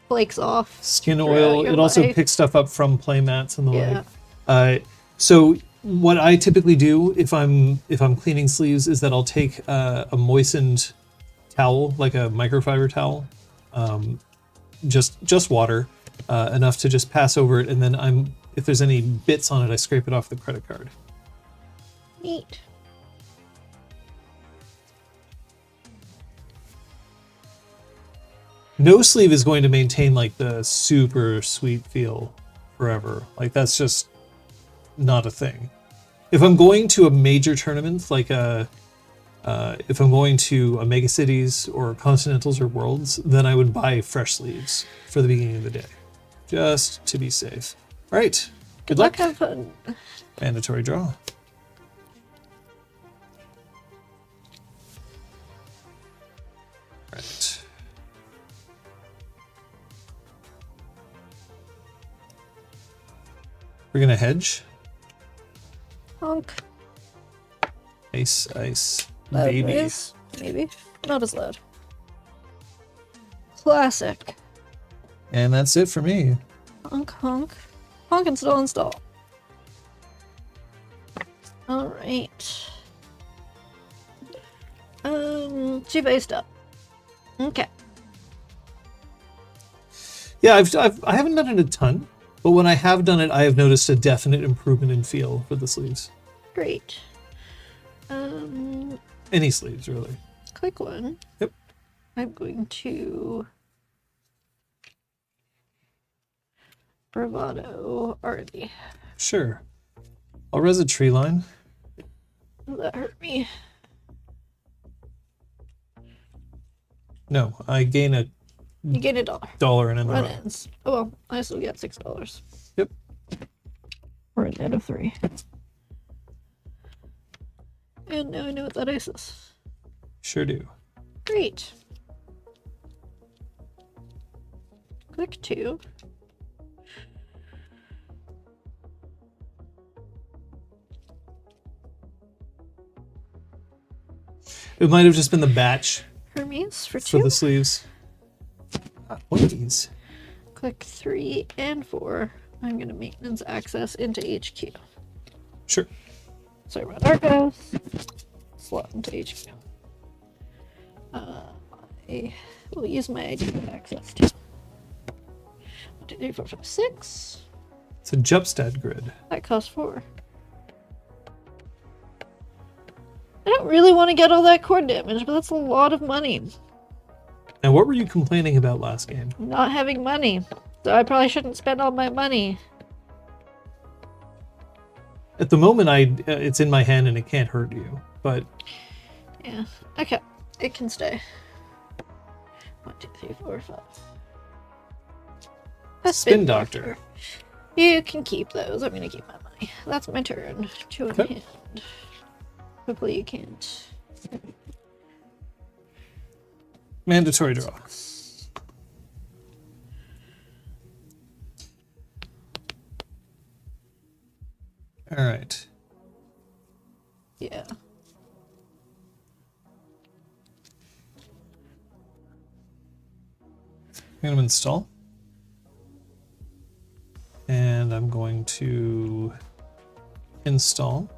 flakes off. Skin throughout oil. your It also life. picks stuff up from playmats and the Yeah. like. So what I typically do if I'm cleaning sleeves is that I'll take a moistened towel, like a microfiber towel, just water, enough to just pass over it, and then if there's any bits on it, I scrape it off the credit card. Neat. No sleeve is going to maintain like the super sweet feel forever. Like that's just not a thing. If I'm going to a major tournament, like if I'm going to a Mega Cities or Continentals or Worlds, then I would buy fresh sleeves for the beginning of the day, just to be safe. All right, good luck. Have fun. Mandatory draw. Right. We're gonna hedge. Honk. Ice, Loud baby. noise, maybe. Not as loud. Classic. And that's it for me. Honk, honk. Honk, install. Alright. 2 based up. Okay. Yeah, I haven't done it a ton, but when I have done it, I have noticed a definite improvement in feel for the sleeves. Great. Any sleeves, really. Quick one. Yep. I'm going to bravado already. Sure. I'll res a tree line. That hurt me. No, I gain a You get $1. dollar and in the Run row. ends. Oh well, I still get $6. Yep. Or a net of 3. And now I know what that ice is. Sure do. Great. Click 2. It might have just been the batch Hermes for for 2. the sleeves. What are these? Click 3 and 4. I'm going to maintenance access into HQ. Sure. So I run Argos, slot into HQ. I will use my ID with access to 1, 2, 3, 4, 5, 6. It's a Jupstad grid. That costs 4. I don't really want to get all that core damage, but that's a lot of money. Now, what were you complaining about last game? Not having money. So I probably shouldn't spend all my money. At the moment, it's in my hand and it can't hurt you, but Yeah. Okay. It can stay. 1, 2, 3, 4, 5. A Spin Doctor. You can keep those. I'm gonna keep my money. That's my turn. 2 in Okay. hand. Hopefully you can't. mandatory draw. All right. Yeah. I'm going to install. And I'm going to install.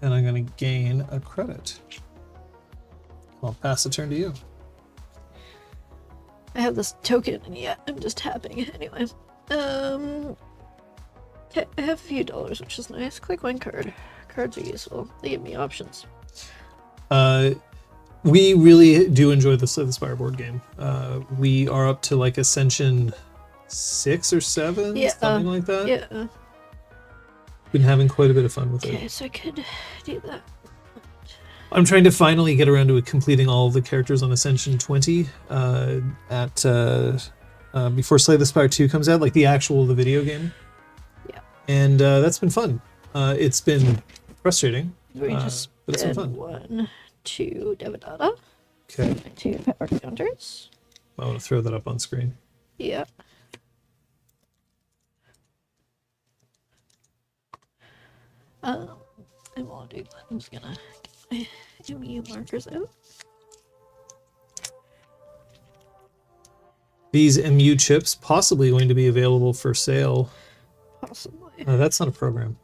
And I'm going to gain a credit. I'll pass the turn to you. I have this token, and yeah, I'm just tapping. Anyway. Okay, I have a few dollars, which is nice. Click one card. Cards are useful. They give me options. We really do enjoy the Slay the Spire board game. We are up to like Ascension 6 or 7, Yeah, something like that. Yeah. Been having quite a bit of fun with it. Okay, so I could do that. I'm trying to finally get around to completing all of the characters on Ascension 20 before Slay the Spire 2 comes out, like the video game. Yeah. And that's been fun. It's been frustrating, We just but it's been fun. 1, 2 Devadatta, Okay, 2 power counters. I want to throw that up on screen. Yeah. And while I do that, I'm just gonna get my MU markers out. These MU chips possibly going to be available for sale. Possibly. That's not a program.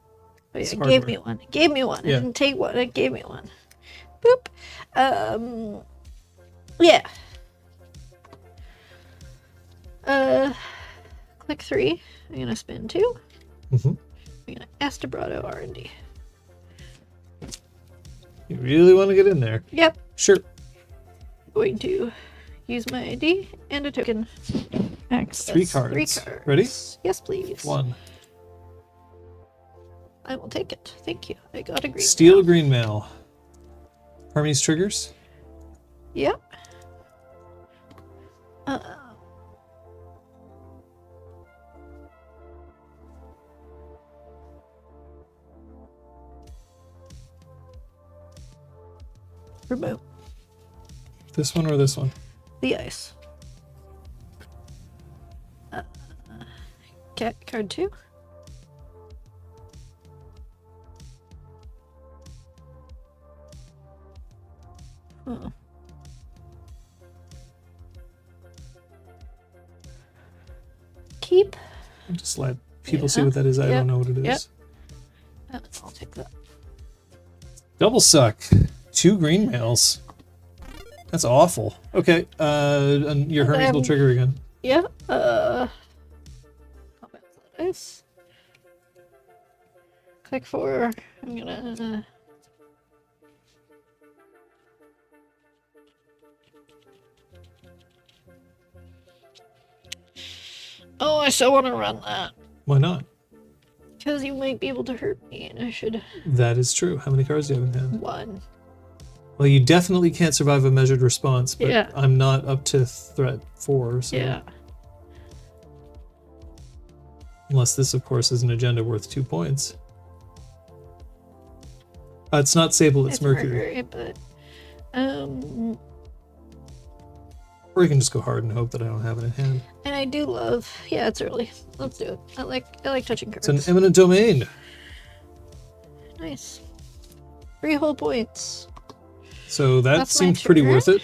Oh, yeah, It's it gave hardware. me one. It gave me one. Yeah. It didn't take one. It gave me one. Boop. Yeah. Click 3. I'm gonna spin 2. Mm-hmm. I'm gonna Astabrato R&D. You really want to get in there? Yep. Sure. Going to use my ID and a token. Access 3 cards. 3 cards. Ready? Yes, please. 1. I will take it. Thank you. I got a green. Steel now. green mail. Harmony's triggers. Yep. Remote. This one or this one? The ice. Cat card 2. Huh. Keep. Just let people see Yeah. what that is. I Yep. don't know what it is. Yep. I'll take that. Double suck. 2 green mails. That's awful. Okay, and your Hermes will trigger again. Yeah. Combat dice. Click 4. I'm gonna. Oh, I still want to run that Why not? because you might be able to hurt me, and I should That is true. How many cards do you have in hand? 1. Well, you definitely can't survive a measured response, but Yeah. I'm not up to threat 4, so Yeah. unless this, of course, is an agenda worth 2 points. It's not Sable, it's Mercury. but Or you can just go hard and hope that I don't have it in hand. and I do love. Yeah, it's early. Let's do it. I like touching cards. It's an eminent domain. Nice. 3 whole points. So that That's my seems pretty turn. worth it.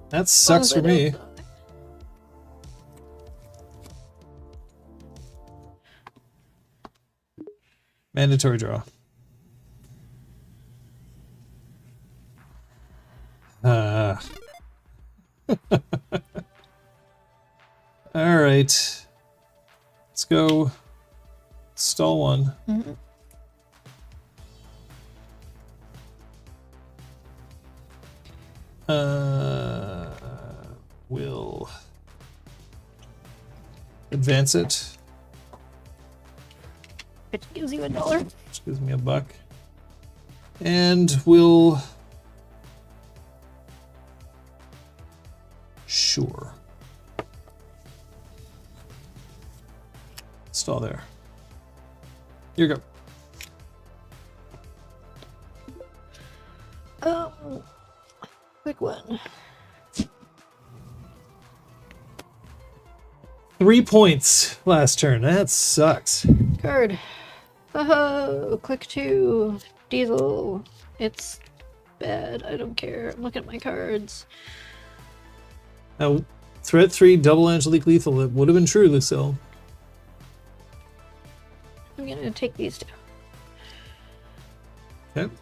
That sucks As long for as I me. don't die. Mandatory draw. All right. Let's go. Stall 1. Mhm. We'll advance it, Which gives you $1. which gives me $1. And we'll... Sure. Stall there. Here you go. Quick one. 3 points last turn. That sucks. Card. Oh, click 2. Diesel. It's bad. I don't care. I'm looking at my cards. Now, threat 3, double Angelique lethal. It would have been true, Lucille. I'm gonna take these 2. Okay.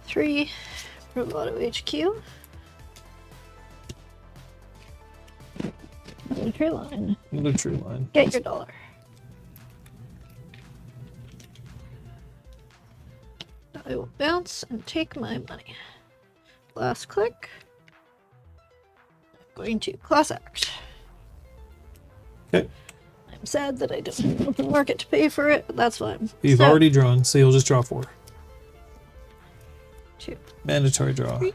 Three. Bravado HQ. Tree line. Another true line. Get your dollar. I will bounce and take my money. Last click. I'm going to class act. Okay. I'm sad that I don't have an open market to pay for it, but that's fine. You've already drawn, so you'll just draw 4. 2. Mandatory draw. 3.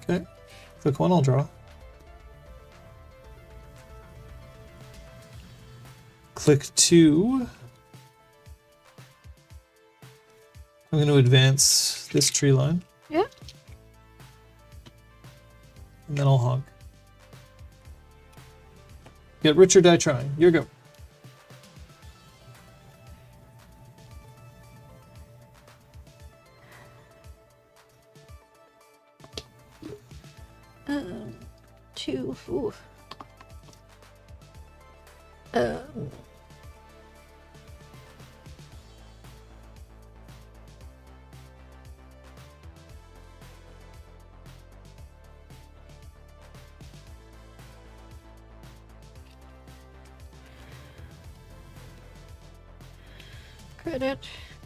Okay. Click 1, I'll draw. Click 2. I'm going to advance this tree line. Yeah. And then I'll honk. Get rich or die trying. Your go. Two. Ooh.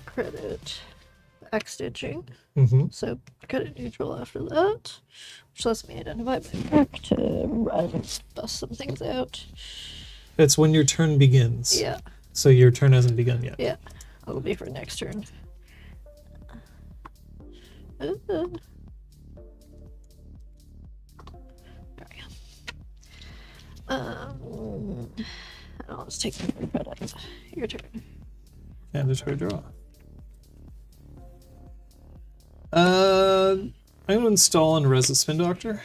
Credit, backstitching. So credit neutral after that, which lets me identify my back to bust some things out. It's when your turn begins. Yeah. So your turn hasn't begun yet. Yeah. It'll be for next turn. There we go. I'll just take the credit. Your turn. Mandatory draw. I'm going to install and res a Spin Doctor.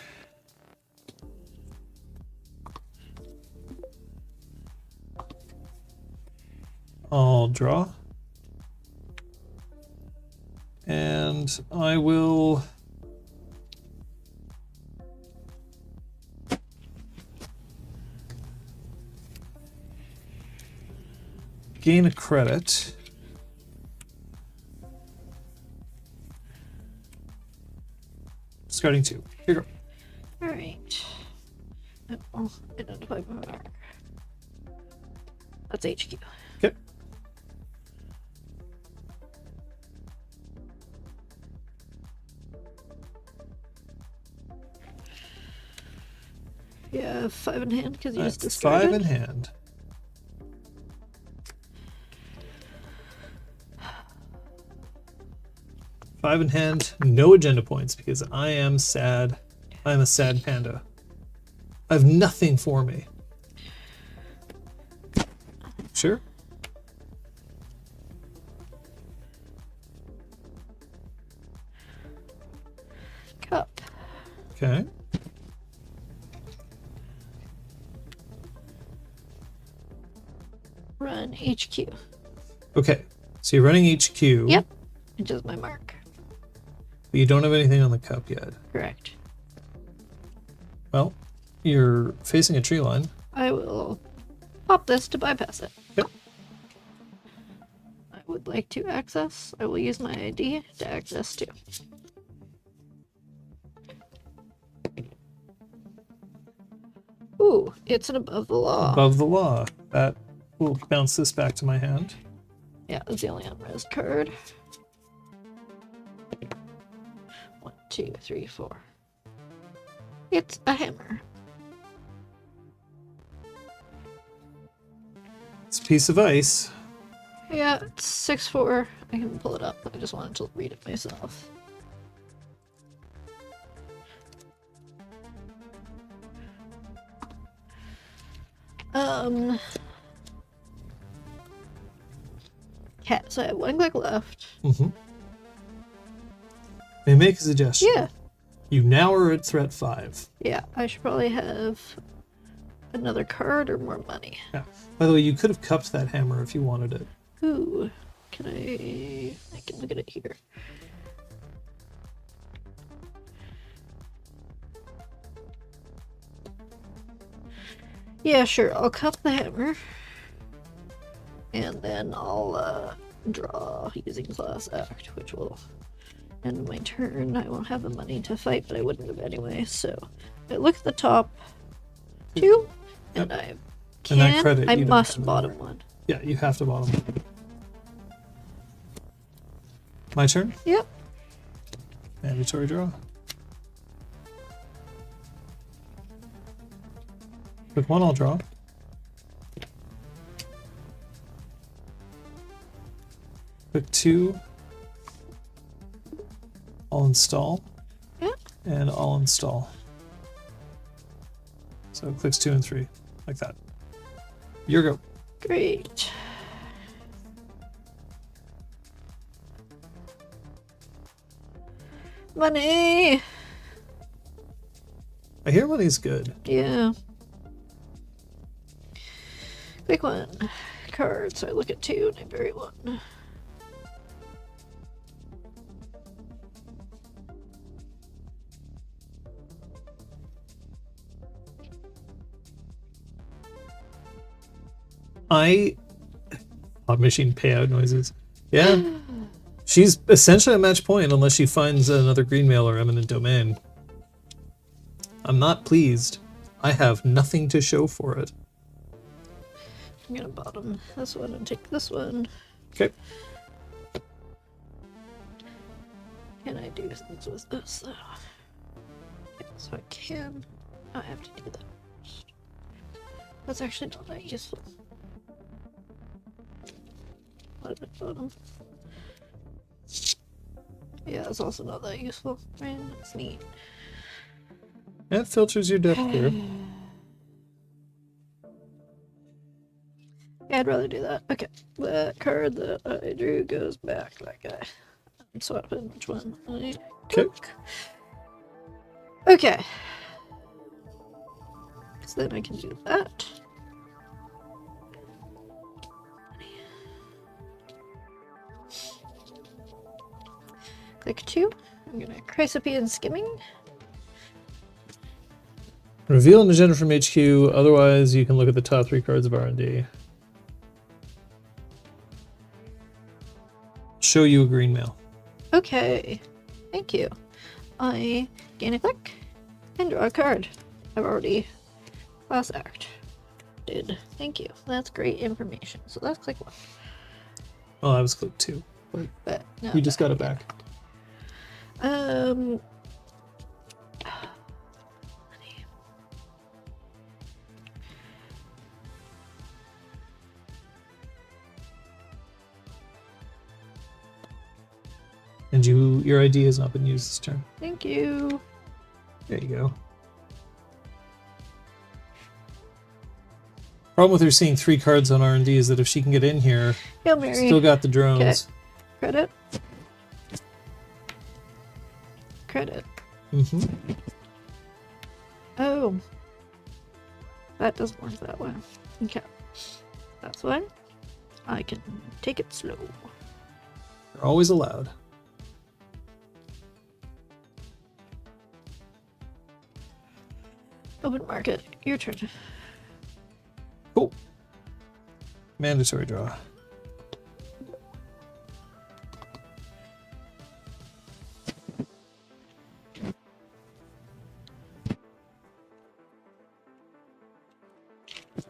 I'll draw. And I will gain a credit. Discarding 2. Here you go. Alright. I'll identify my marker. That's HQ. Okay. Yeah, 5 in hand because you just That's discarded. 5 in hand. Five in hand, no agenda points because I am sad. I'm a sad panda. I have nothing for me. Sure. Cup. Okay. Run HQ. Okay. So you're running HQ. Yep. Which is my mark. But you don't have anything on the cup yet. Correct. Well, you're facing a tree line. I will pop this to bypass it. Yep. I would like to access. I will use my ID to access too. Ooh, it's an above the law. Above the law. That will bounce this back to my hand. Yeah, that's the only unrezzed card. 1, 2, 3, 4. It's a hammer. It's a piece of ice. Yeah, it's 6-4. I can pull it up. I just wanted to read it myself. Okay, so I have 1 click left. Mm-hmm. May I make a suggestion? Yeah. You now are at threat 5. Yeah, I should probably have another card or more money. Yeah. By the way, you could have cupped that hammer if you wanted it. Ooh, can I can look at it here. Yeah, sure, I'll cup the hammer. And then I'll draw using class act, which will end my turn. I won't have the money to fight, but I wouldn't have anyway. So I look at the top 2, and I And that can. credit, I you don't must have bottom anymore. 1. Yeah, you have to bottom. My turn? Yep. Mandatory draw. Quick 1, I'll draw. Quick 2, I'll install. Yeah. And I'll install. So clicks 2 and 3, like that. Your go. Great. Money. I hear money's good. Yeah. Quick 1. Card. So I look at 2 and I bury 1. Machine payout noises. Yeah. She's essentially a match point unless she finds another green mail or eminent domain. I'm not pleased. I have nothing to show for it. I'm gonna bottom this one and take this one. Okay. Can I do things with this though? Yeah, so I can. I have to do that first. That's actually not that useful. What did I bottom? Yeah, it's also not that useful. Man, that's neat. That filters your depth here. Yeah, I'd rather do that. Okay, that card that I drew goes back like I'm swapping which one I took. Okay. So then I can do that. Click 2. I'm gonna Chrysopian skimming. Reveal an agenda from HQ, otherwise you can look at the top 3 cards of R&D. Show you a green mail. Okay, thank you. I gain a click and draw a card. I've already class act. Did. Thank you. That's great information. So that's click 1. Oh, that was click 2. But no, You just got it back. And your ID has not been used this turn. Thank you. There you go. Problem with her seeing 3 cards on R&D is that if she can get in here, Hail Mary. still got the drones. Okay. Credit. Credit. Mm-hmm. Oh. That doesn't work that way. Okay. That's fine. I can take it slow. They're always allowed. Open market. Your turn. Cool. Mandatory draw.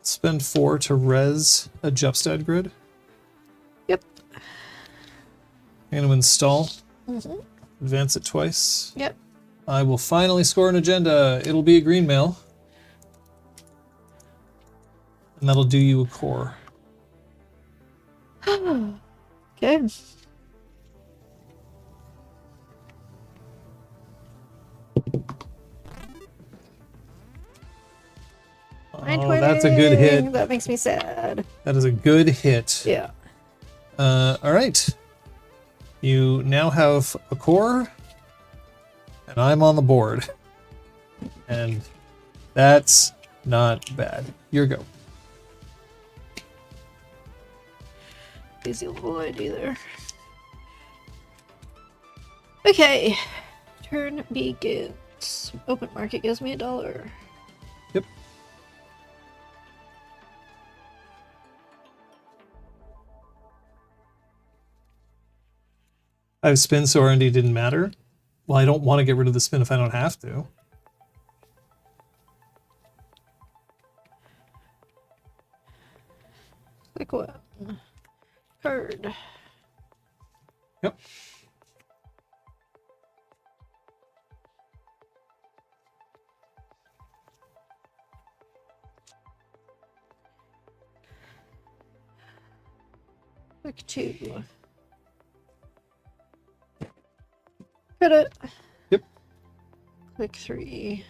Spend 4 to res a Jupstad grid. Yep. I'm going to install. Mm-hmm. Advance it twice. Yep. I will finally score an agenda. It'll be a green mail. And that'll do you a core. Okay. Oh, that's a good hit. That makes me sad. That is a good hit. Yeah. All right. You now have a core, and I'm on the board. And that's not bad. Your go. Easy little ID there. Okay. Turn begins. Open market gives me $1. Yep. I have spin, so R&D didn't matter. Well, I don't want to get rid of the spin if I don't have to. Click what? Card. Yep. Click 2. Credit. Yep. Click 3.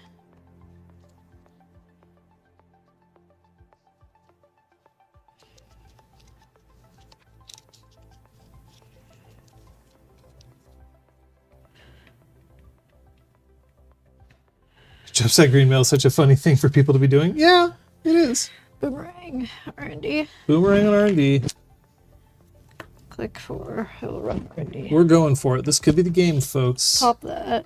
Jobsite green mail is such a funny thing for people to be doing. Yeah, it is. Boomerang. R&D. Boomerang on R&D. Click 4. It will run R&D. We're going for it. This could be the game, folks. Pop that.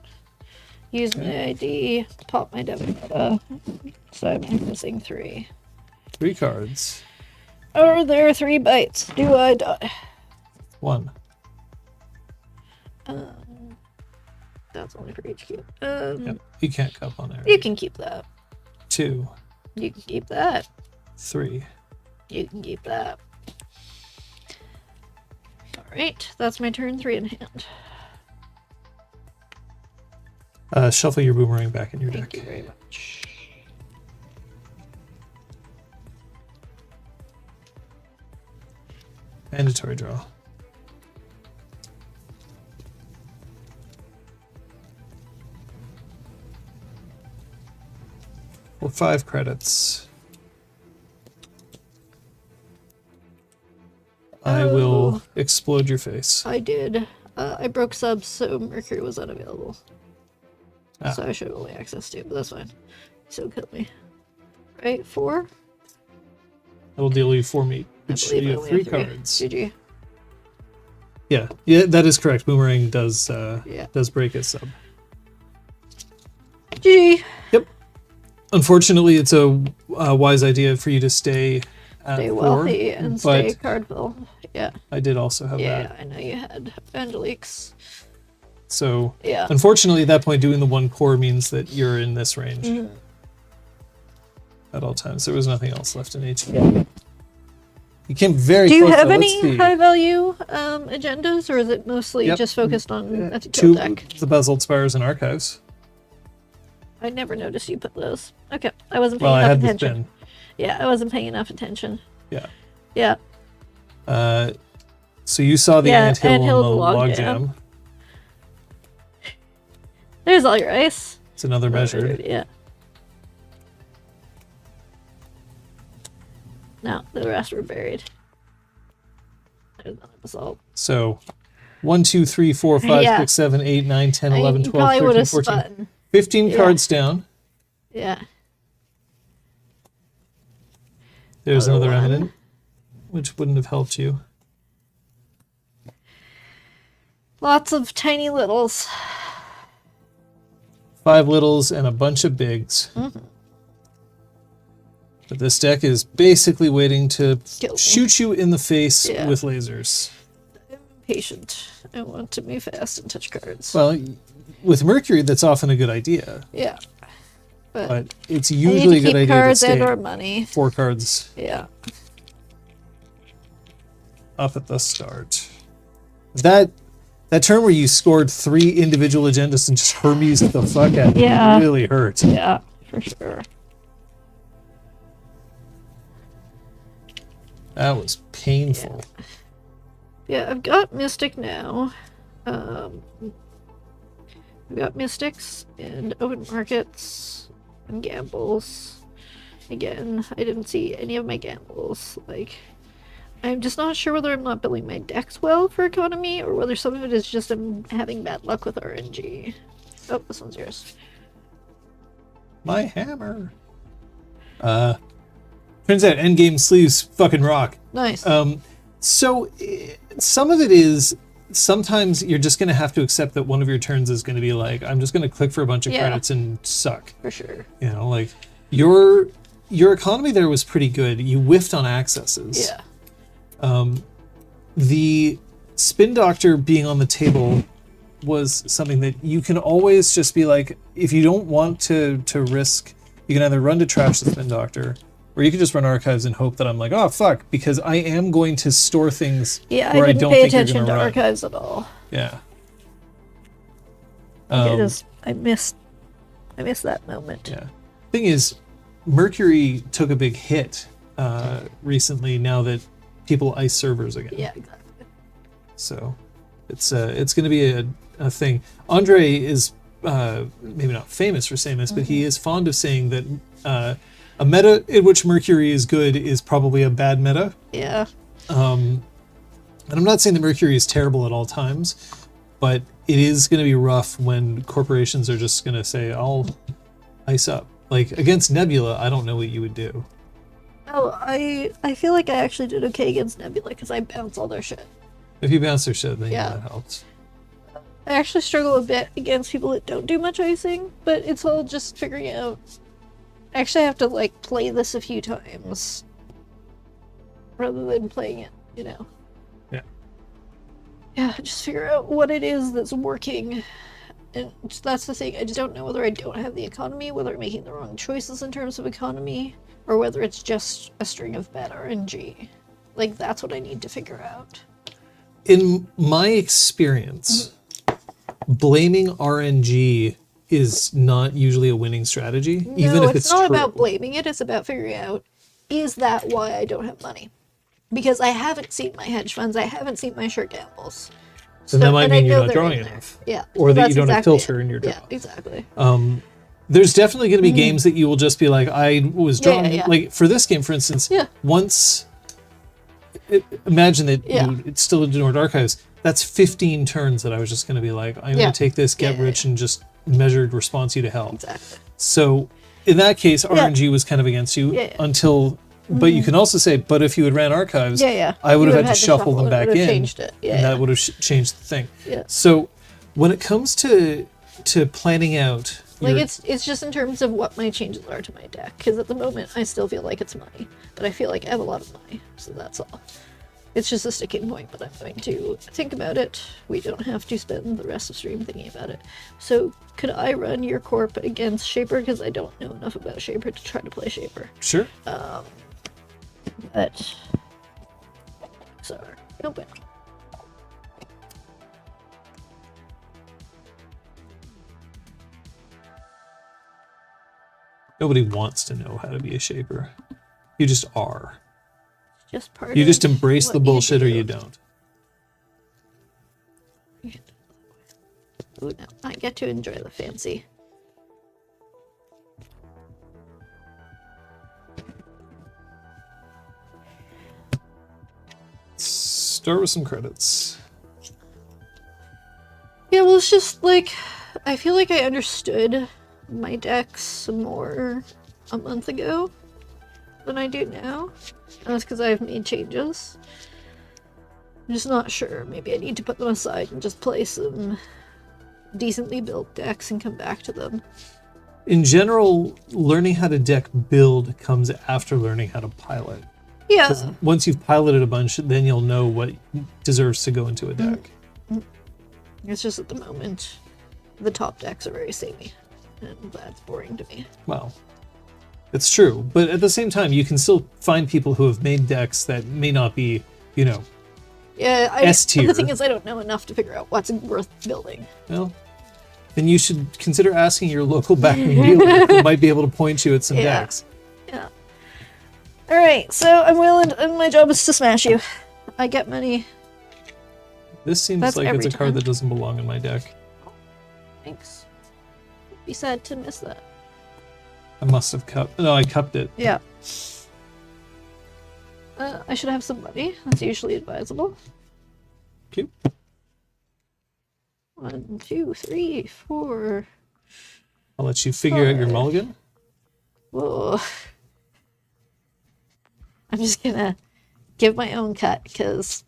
Use my ID. Pop my debit data. So I'm missing 3. 3 cards. Are there 3 bytes? Do I die? 1. That's only for HQ. Yep. You can't cup on there. You can keep that. 2. You can keep that. 3. You can keep that. Alright, that's my turn 3 in hand. Shuffle your boomerang back in your Thank deck. you very much. Mandatory draw. For 5 credits. I will explode your face. I did. I broke subs, so Mercury was unavailable. Ah. So I should have only access to, but that's fine. Still killed me. Right? 4? I will deal you 4 meat. I Which believe I you have only 3 have 3. cards. GG. Yeah, that is correct. Boomerang does Yeah. break its sub. GG. Yep. Unfortunately, it's a wise idea for you to stay at Stay 4, wealthy and but stay cardville. Yeah. I did also have Yeah, that. I know you had Angelique's. So Yeah. unfortunately, at that point, doing the 1 core means that you're in this range Mhm. at all times. There was nothing else left in HQ. You came very Do you close. have though. Let's any see. high value agendas, or is it mostly Yep. just focused on a 2 deck? the Bezeled Spires and Archives. I never noticed you put those. Okay, I wasn't Well, paying I enough had the attention. spin. Yeah, I wasn't paying enough attention. Yeah. Yeah. So you saw the Yeah, anthill and the anthill, log logjam. There's all your ice. It's another measure. Yeah. No, the rest were buried. There's none of basalt. So 1, 2, 3, 4, 5, Yeah. 6, 7, 8, 9, 10, 11, you 12, probably 13, would have 14, spun. 15 Yeah. cards down. Yeah. There's Another another one. eminent, which wouldn't have helped you. Lots of tiny littles. 5 littles and a bunch of bigs. Mm-hmm. But this deck is basically waiting to Kill me. shoot you in the face Yeah. with lasers. Patient. I want to move fast and touch cards. Well, with Mercury, that's often a good idea. Yeah. But it's I need usually a to good keep idea to cards and stay or money. 4 cards Yeah. up at the start. That turn where you scored 3 individual agendas and just Hermes the fuck out Yeah. really hurt. Yeah, for sure. That was painful. Yeah, I've got Mystic now. We've got Mystics and Open Markets and Gambles. Again, I didn't see any of my gambles. Like, I'm just not sure whether I'm not building my decks well for economy, or whether some of it is just I'm having bad luck with RNG. Oh, this one's yours. My hammer. Turns out endgame sleeves fucking rock. Nice. So some of it is sometimes you're just going to have to accept that one of your turns is going to be like, I'm just going to click for a bunch of credits and suck. For sure. You know, like your economy there was pretty good. You whiffed on accesses. Yeah. The spin doctor being on the table was something that you can always just be like, if you don't want to risk, you can either run to trash the spin doctor, or you can just run archives and hope that I'm like, oh fuck, because I am going to store things where I don't pay think you're attention going to to run. archives at all. Yeah. I missed that moment. Yeah. Thing is, Mercury took a big hit recently. Now that people ice servers again. Yeah, exactly. So it's going to be a thing. Andre is maybe not famous for saying this, but he is fond of saying that a meta in which Mercury is good is probably a bad meta. Yeah. And I'm not saying that Mercury is terrible at all times, but it is going to be rough when corporations are just going to say, I'll ice up. Like, against Nebula, I don't know what you would do. Oh, I feel like I actually did okay against Nebula because I bounce all their shit. If you bounce their shit, then Yeah. that helps. I actually struggle a bit against people that don't do much icing, but it's all just figuring out. I actually have to, like, play this a few times rather than playing it, you know? Yeah. Yeah, just figure out what it is that's working. And that's the thing, I just don't know whether I don't have the economy, whether I'm making the wrong choices in terms of economy, or whether it's just a string of bad RNG. Like, that's what I need to figure out. In my experience, blaming RNG is not usually a winning strategy, even if it's not true. about blaming it, it's about figuring out, is that why I don't have money? Because I haven't seen my hedge funds, I haven't seen my short gambles. Then that might and I mean you're know not they're drawing in there. enough. Yeah. Or that that's you don't have exactly filter it. in your draw. Yeah, exactly. There's definitely going to be games that you will just be like, I was drawn. yeah. Like, for this game, for instance, once... imagine that it's still ignored archives. That's 15 turns that I was just going to be like, I'm going to take this, get rich, and just measured response you to hell. Exactly. So in that case, RNG was kind of against you until... But you can also say, but if you had ran archives, I would have had to shuffle them back in, changed it. and that would have changed the thing. Yeah. So when it comes to planning out... Like, it's just in terms of what my changes are to my deck, because at the moment I still feel like it's money, but I feel like I have a lot of money, so that's all. It's just a sticking point, but I'm going to think about it. We don't have to spend the rest of stream thinking about it. So, could I run your corp against Shaper? Because I don't know enough about Shaper to try to play Shaper. Sure. But... Sorry. Nope. Nobody wants to know how to be a Shaper. You just are. Just part You of just embrace what the bullshit do. or you don't. Ooh, no. I get to enjoy the fancy. Start with some credits. Yeah, well, it's just like, I feel like I understood my decks more a month ago than I do now. And that's because I've made changes. I'm just not sure. Maybe I need to put them aside and just play some decently built decks and come back to them. In general, learning how to deck build comes after learning how to pilot. Yeah. 'Cause once you've piloted a bunch, then you'll know what deserves to go into a deck. It's just at the moment, the top decks are very samey. And that's boring to me. Well, it's true. But at the same time, you can still find people who have made decks that may not be, you know, Yeah, S tier. The thing is, I don't know enough to figure out what's worth building. Well, then you should consider asking your local backroom dealer who might be able to point you at some decks. Yeah. Alright, so I'm willing, and my job is to smash you. I get money. This seems That's like it's a every card time. that doesn't belong in my deck. Thanks. Be sad to miss that. I must have cupped. No, I cupped it. Yeah. I should have some money. That's usually advisable. Cute. 1, 2, 3, 4. I'll let you figure out your 5. mulligan. Whoa. I'm just gonna give my own cut, because...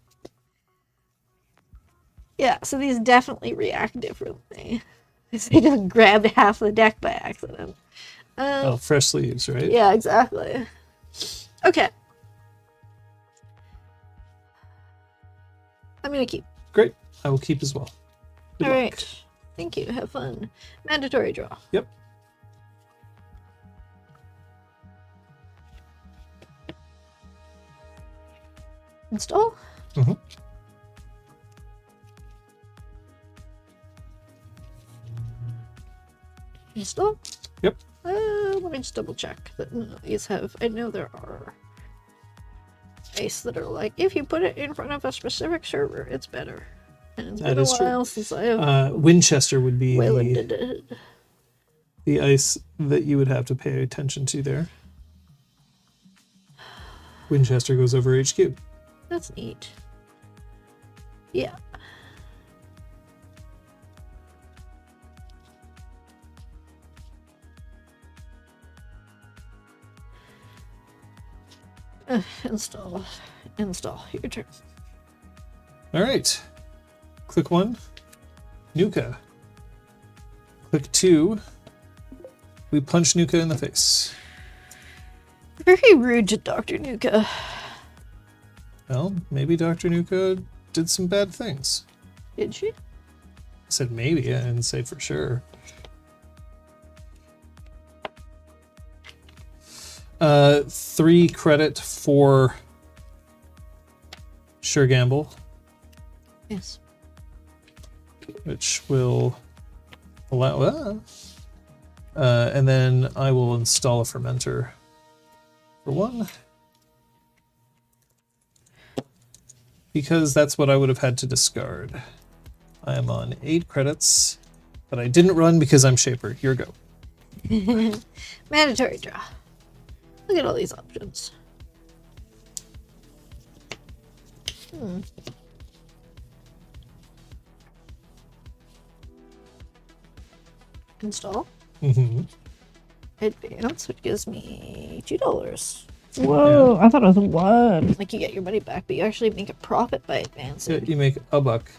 Yeah, so these definitely react differently. They just grabbed half the deck by accident. Oh, fresh sleeves, right? Yeah, exactly. Okay. I'm gonna keep. Great. I will keep as well. Good All luck. right. Thank you. Have fun. Mandatory draw. Yep. Install. Mm-hmm. Install. Yep. Let me just double check that none of these have. I know there are ice that are like, if you put it in front of a specific server, it's better. And it's been a while since I have Winchester would be waylanded it. the ice that you would have to pay attention to there. Winchester goes over HQ. That's neat. Yeah. Install. Install. Your turn. All right. Click 1, Nuka. Click 2, we punch Nuka in the face. Very rude to Dr. Nuka. Well, maybe Dr. Nuka did some bad things. Did she? I said maybe, I didn't say for sure. 3 credit for Sure Gamble, Yes. which will allow... and then I will install a fermenter for 1. Because that's what I would have had to discard. I am on 8 credits, but I didn't run because I'm Shaper. Your go. Mandatory draw. Look at all these options. Install. Mm-hmm. Advance, which gives me $2. Whoa, I thought it was 1. Like, you get your money back, but you actually make a profit by advancing. Yeah, you make a buck.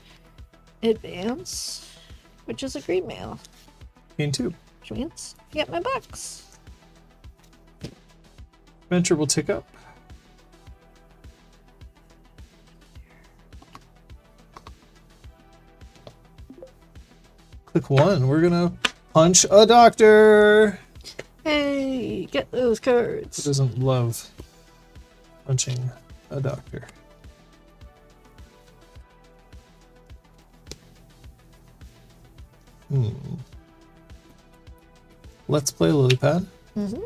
Advance, which is a green mail, Gain 2. which means I get my bucks. Venture will tick up. Click 1. We're gonna punch a doctor. Hey, get those Who cards. doesn't love punching a doctor? Let's play lily pad. Mm-hmm.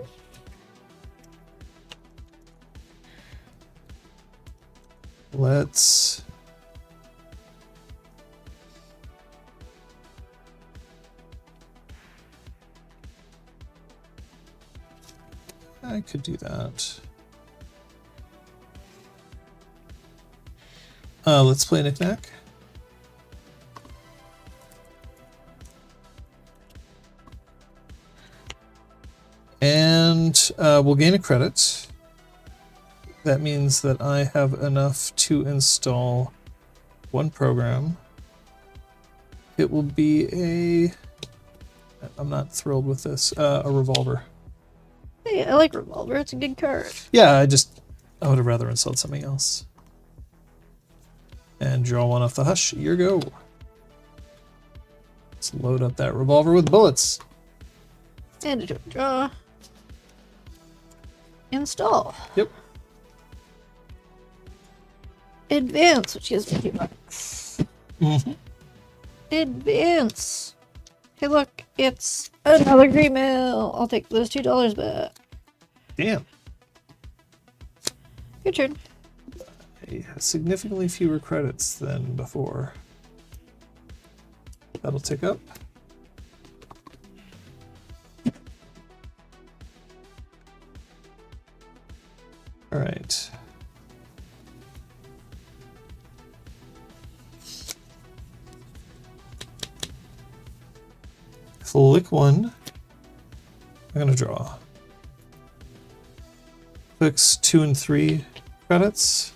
Let's I could do that. Let's play knick-knack. And we'll gain a credit. That means that I have enough to install 1 program. It will be a... I'm not thrilled with this. A revolver. Hey, I like Revolver. It's a good card. Yeah, I would have rather installed something else. And draw 1 off the hush. Your go. Let's load up that revolver with bullets. And draw. Install. Yep. Advance, which gives me $2. Mm-hmm. Advance. Hey, look, it's another green mail. I'll take those $2 back. Damn. Your turn. I have significantly fewer credits than before. That'll tick up. All right. Click 1. I'm going to draw. Clicks 2 and 3 credits.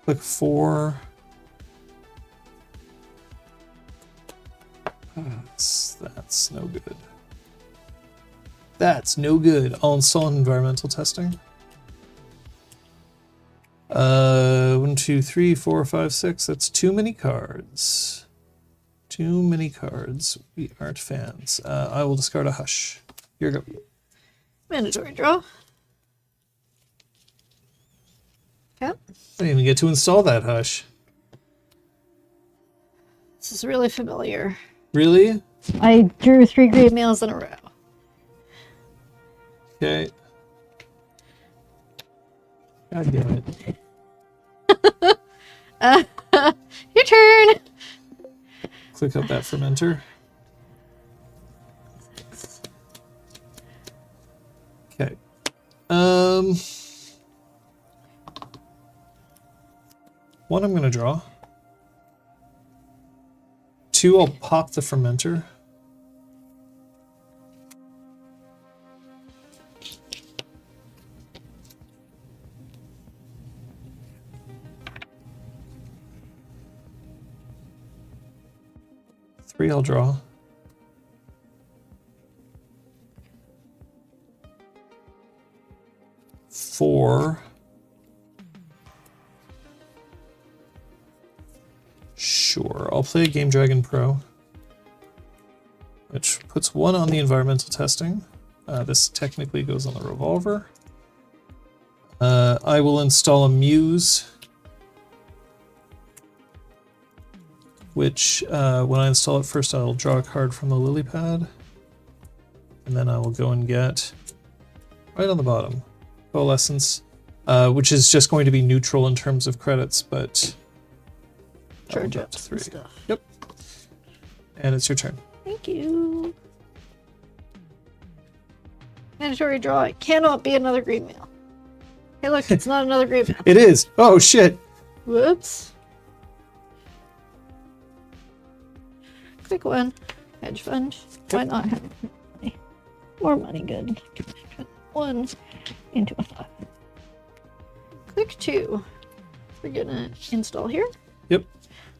Click 4. That's no good. That's no good. I'll install environmental testing. 1, 2, 3, 4, 5, 6. That's too many cards. Too many cards. We aren't fans. I will discard a hush. Here you go. Mandatory draw. Okay. I didn't even get to install that hush. This is really familiar. Really? I drew 3 great mails in a row. Okay. God damn it. Your turn! Click up that fermenter. Okay. One I'm gonna draw. 2, I'll pop the fermenter. Three, I'll draw. 4. Sure, I'll play Game Dragon Pro, which puts 1 on the environmental testing. This technically goes on the revolver. I will install a Muse, which when I install it first, I'll draw a card from the lily pad, and then I will go and get, right on the bottom, Coalescence, which is just going to be neutral in terms of credits, but Charge up up to some 3. stuff. Yep. And it's your turn. Thank you. Mandatory draw. It cannot be another green mail. Hey, look, it's not another green mail. It is. Oh shit. Whoops. Click 1. Hedge fund. Why not have money? More money, good. 1 into a 5. Click 2. We're gonna install here. Yep.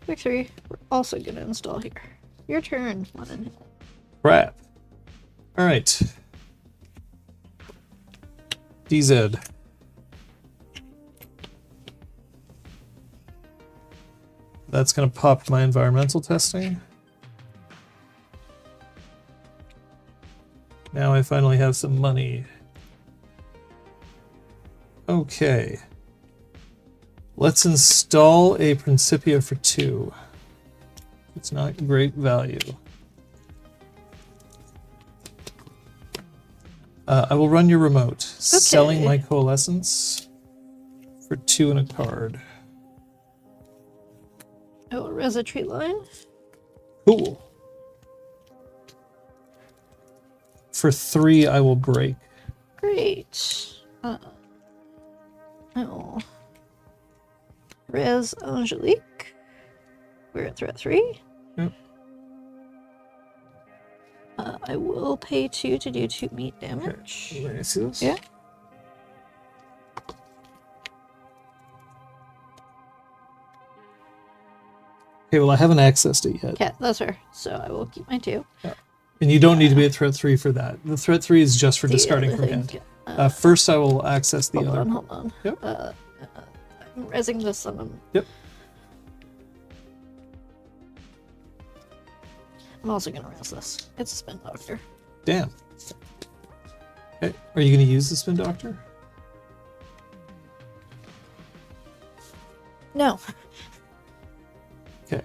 Click 3. We're also gonna install here. Your turn. 1 and Crap. All right. DZ. That's going to pop my environmental testing. Now I finally have some money. Okay. Let's install a Principia for 2. It's not great value. I will run your remote. Selling my Coalescence for 2 and a card. I will res a tree line. Cool. For 3, I will break. Great. I will res Angelique. We're at threat 3. Yep. I will pay 2 to do 2 meat damage. Okay. Let me see this. Yeah. Okay, well, I haven't accessed it yet. Yeah, that's fair. So I will keep my 2. Yeah. And you don't need to be at threat 3 for that. The threat 3 is just for discarding from hand. First, I will access the other. Hold on. Yep. I'm resing this on them. Yep. I'm also gonna res this. It's a spin doctor. Damn. Okay. Are you going to use the Spin Doctor? No. Okay.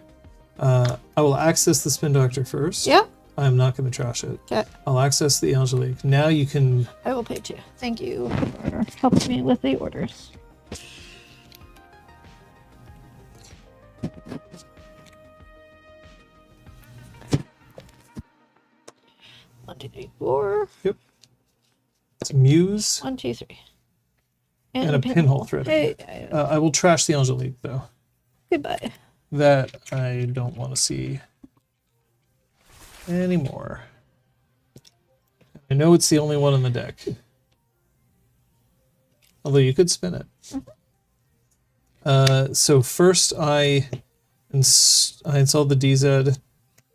I will access the Spin Doctor first. Yeah. I'm not going to trash it. Okay. I'll access the Angelique. Now you can... I will pay 2. Thank you for helping me with the orders. One, two, three, 4. Yep. It's Muse 1, 2, 3. and a pinhole thread. Hey, I will trash the Angelique, though. goodbye. That I don't want to see. anymore. I know it's the only one on the deck. Although you could spin it. So first I installed the DZ,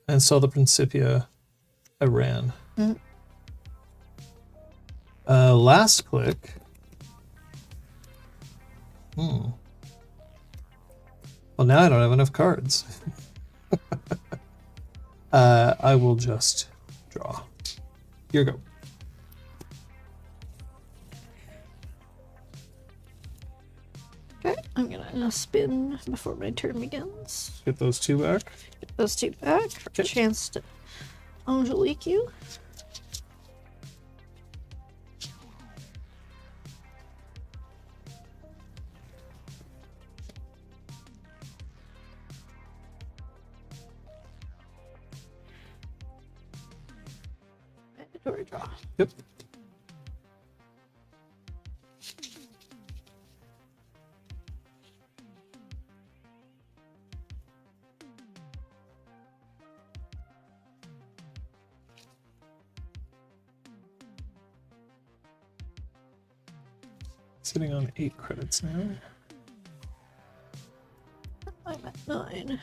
I installed the Principia, I ran. Last click. Well, now I don't have enough cards. I will just draw. Here you go. Okay, I'm gonna spin before my turn begins. Get those two back. Get those two back for a chance to Angelique you. Mandatory draw. Yep. Sitting on 8 credits now. I'm at 9.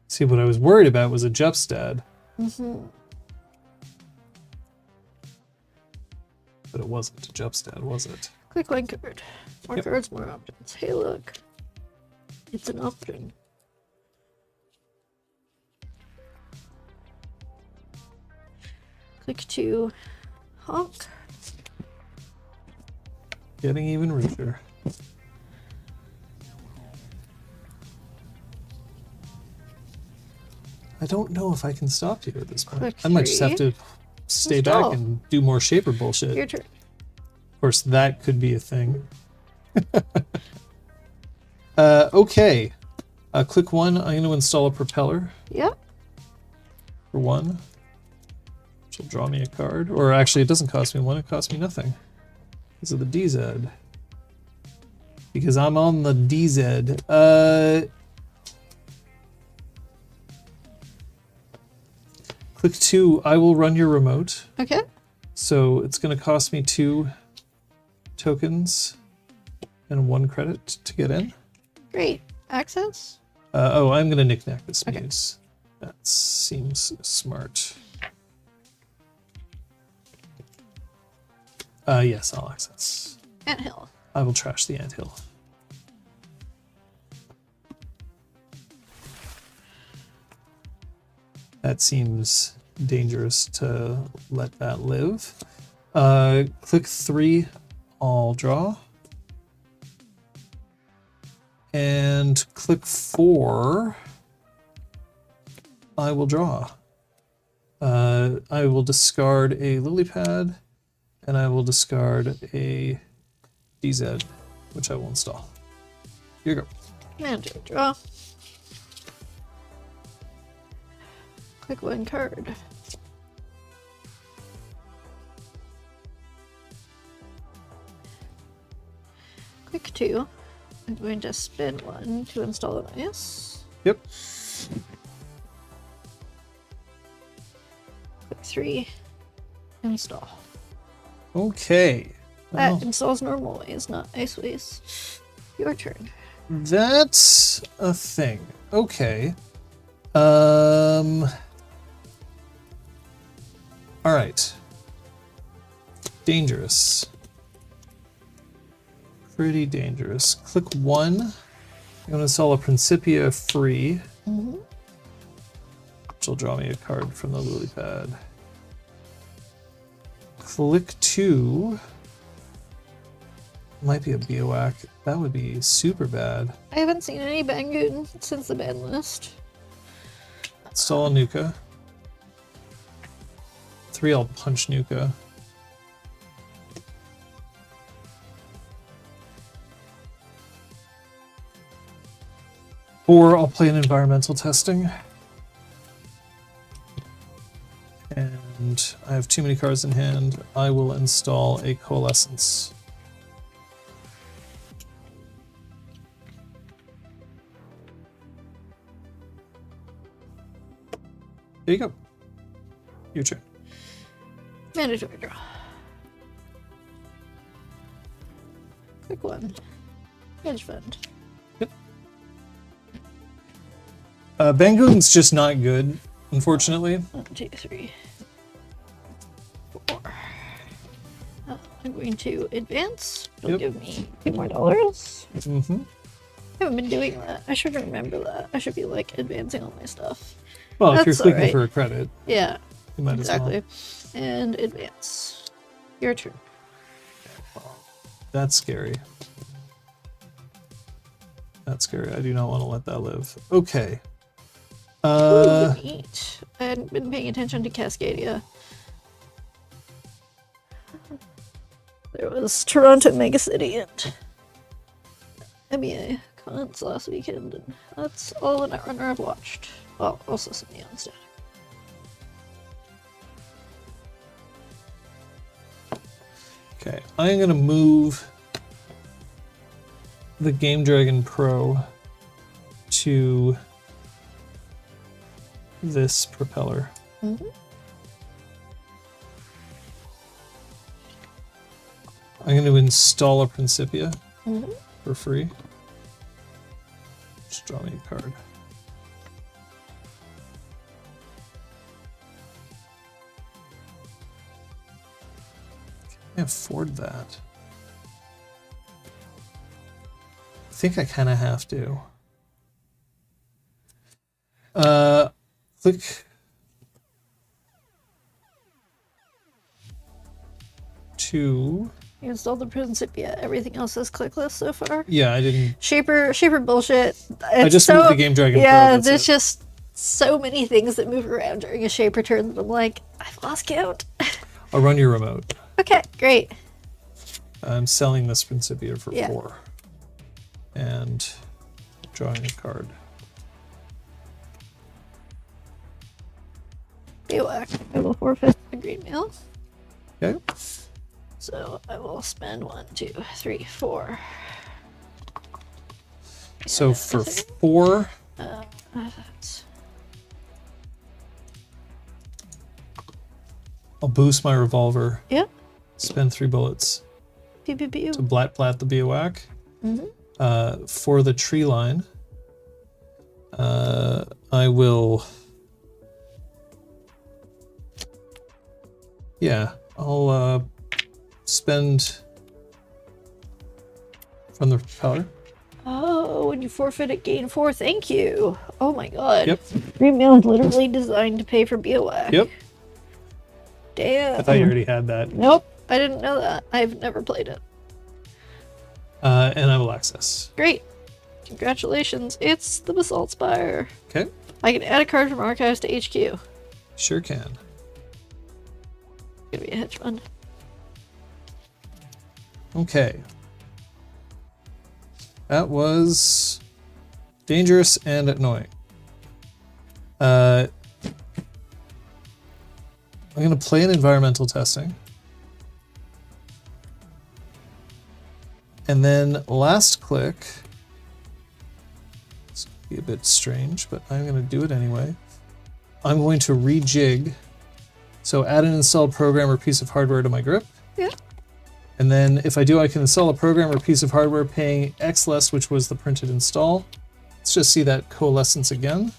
See, what I was worried about was a Jupstad. But it wasn't a Jupstad, was it? Click one card. More cards, more options. Hey, look. It's an option. Click to honk. Getting even richer. I don't know if I can stop you at this point. Click I might just have 3. to stay Install. back and do more shaper bullshit. Your turn. Of course, that could be a thing. Okay. Click 1. I'm going to install a propeller Yep. for 1. Which will draw me a card. Or actually, it doesn't cost me 1. It costs me nothing. Because of the DZ. Because I'm on the DZ. Click 2. I will run your remote. Okay. So it's going to cost me 2 tokens and 1 credit to get in. Great. Access? Oh, I'm going to knick-knack this Okay. muse. That seems smart. Yes, I'll access. Anthill. I will trash the anthill. That seems dangerous to let that live. Click 3, I'll draw. And click 4, I will draw. I will discard a lily pad, and I will discard a DZ, which I will install. Here you go. Mandatory draw. Click one card. Click 2. I'm going to spin 1 to install an ice. Yep. Click 3. Install. Okay. That Well, installs normal ways, not ice ways. Your turn. that's a thing. Okay. All right. Dangerous. Pretty dangerous. Click 1. I'm going to install a Principia free. Which will draw me a card from the lily pad. Click 2. Might be a Biowac. That would be super bad. I haven't seen any Bangoon since the ban list. Install a Nuka. 3, I'll punch Nuka. Or I'll play an environmental testing. And I have too many cards in hand. I will install a coalescence. There you go. Your turn. Mandatory draw. Quick one. Hedge fund. Yep. Bangoon's just not good, unfortunately. 1, 2, 3, 4. I'm going to advance. It'll give me $2 more. Mm-hmm. I haven't been doing that. I should remember that. I should be like advancing all my stuff. Well, if you're That's clicking alright. for a credit, Yeah, you might exactly. as well. And advance. Your turn. That's scary. That's scary. I do not want to let that live. Okay. Ooh, neat. I hadn't been paying attention to Cascadia. There was Toronto Megacity and MEA cons last weekend, and that's all the Netrunner I've watched. Well, also some Neon Static. Okay, I'm gonna move the Game Dragon Pro to this propeller. Mm-hmm. I'm going to install a Principia Mm-hmm. for free. Just draw me a card. Can I afford that? I think I kind of have to. Click to. You installed the Principia. Everything else is clickless so far. Yeah, I didn't. Shaper bullshit. I just moved the Game Dragon Pro. Yeah, That's there's it. just so many things that move around during a Shaper turn that I'm like, I've lost count. I'll run your remote. Okay, great. I'm selling this Principia for Yeah. 4. And drawing a card. Bewak. I will forfeit the green mail. Okay. So I will spend 1, 2, 3, 4. So for 4, That's I'll boost my revolver. Yep. Spend 3 bullets Pew pew pew. to blat the Biowac. Mm-hmm. For the tree line, I will. Yeah, I'll spend from the propeller. Oh, when you forfeit it, gain 4. Thank you. Oh my god. Yep. Green mail is literally designed to pay for Biowac. Yep. Damn. I thought you already had that. Nope. I didn't know that. I've never played it. And I will access. Great. Congratulations. It's the Basalt Spire. Okay. I can add a card from Archives to HQ. Sure can. Gonna be a hedge fund. Okay. That was dangerous and annoying. I'm going to play an environmental testing. And then last click. It's going to be a bit strange, but I'm going to do it anyway. I'm going to rejig. So add an installed program or piece of hardware to my grip. Yeah. And then if I do, I can install a program or piece of hardware paying X less, which was the printed install. Let's just see that coalescence again.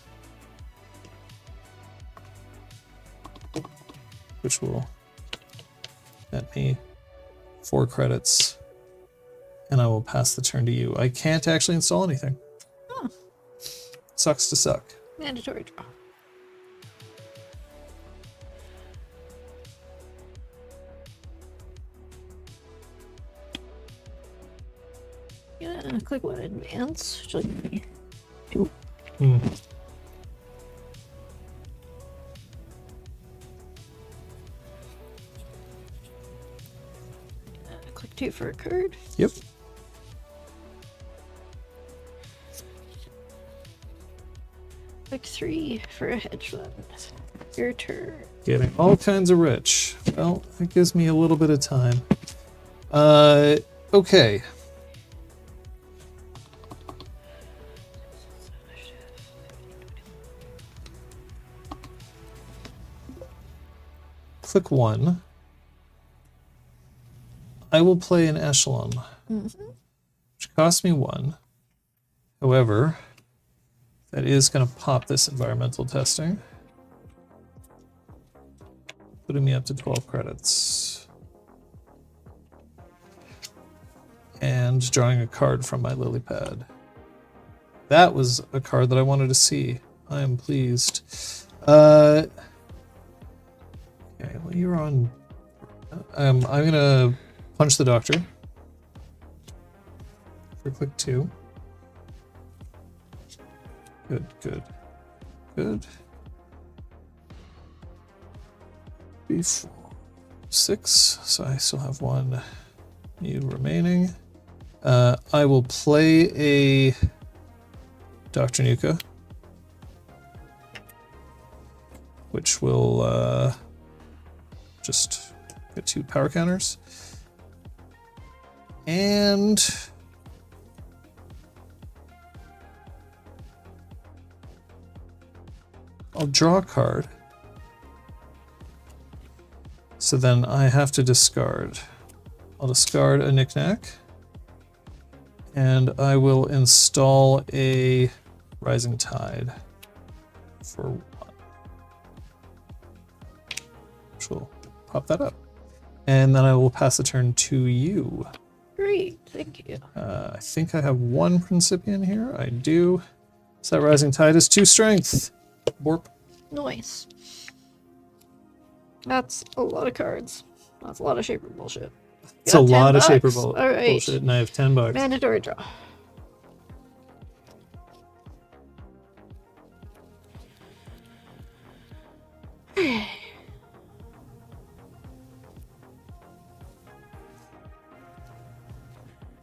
Which will net me 4 credits. And I will pass the turn to you. I can't actually install anything. Huh. Sucks to suck. Mandatory draw. Gonna click one advance, which will give me 2. Click 2 for a card. Yep. Click 3 for a hedge fund. Your turn. Getting all kinds of rich. Well, it gives me a little bit of time. Okay. click 1. I will play an echelon, which costs me 1. However, that is going to pop this environmental testing, putting me up to 12 credits. And drawing a card from my lily pad. That was a card that I wanted to see. I am pleased. Okay, well, you're on. I'm gonna punch the doctor for click 2. Good, good, good. B4, 6. So I still have 1 need remaining. I will play a Dr. Nuka, which will just get 2 power counters. And I'll draw a card. So then I have to discard. I'll discard a knickknack. And I will install a Rising Tide for 1. Which will pop that up. And then I will pass the turn to you. Great, thank you. I think I have 1 Principian here. I do. So that Rising Tide is 2 strength. Borp. Nice. That's a lot of cards. That's a lot of Shaper bullshit. It's a lot of Shaper All right. bullshit, and I have $10. Mandatory draw.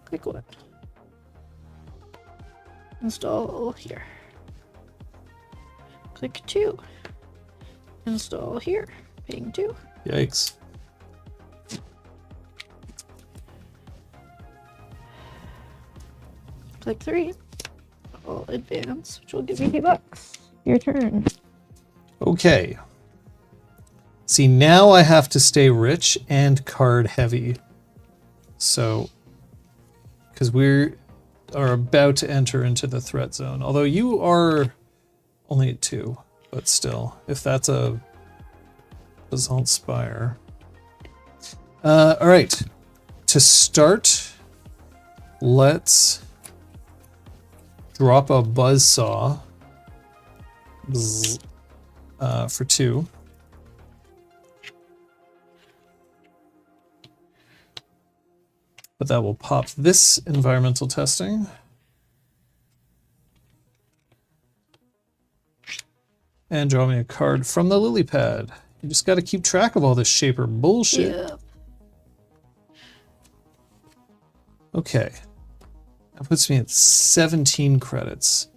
Click 1. Install here. Click 2. Install here. Ping 2. Yikes. Click 3. I'll advance, which will give me $2. Your turn. Okay. See, now I have to stay rich and card heavy. So, because we are about to enter into the threat zone. Although you are only at 2, but still, if that's a Basalt Spire. All right. To start, let's drop a Buzzsaw for 2. But that will pop this environmental testing. And draw me a card from the lily pad. You just got to keep track of all this Shaper bullshit. Yeah. Okay. That puts me at 17 credits.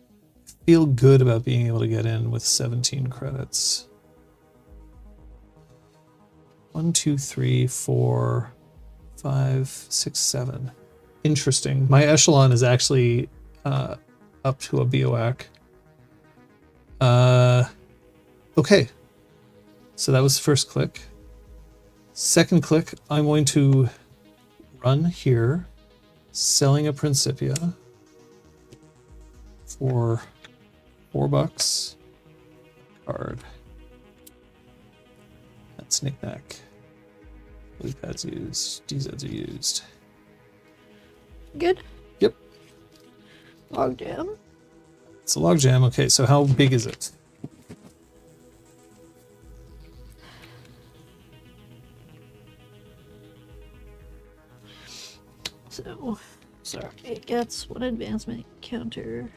I feel good about being able to get in with 17 credits. 1, 2, 3, 4, 5, 6, 7. Interesting. My echelon is actually up to a BOAC. Okay. So that was the first click. Second click, I'm going to run here, selling a Principia for $4. Card. That's knickknack. Blue pads used. DZs are used. Good. Yep. Logjam. It's a logjam. Okay, so how big is it? So, sorry, it gets 1 advancement counter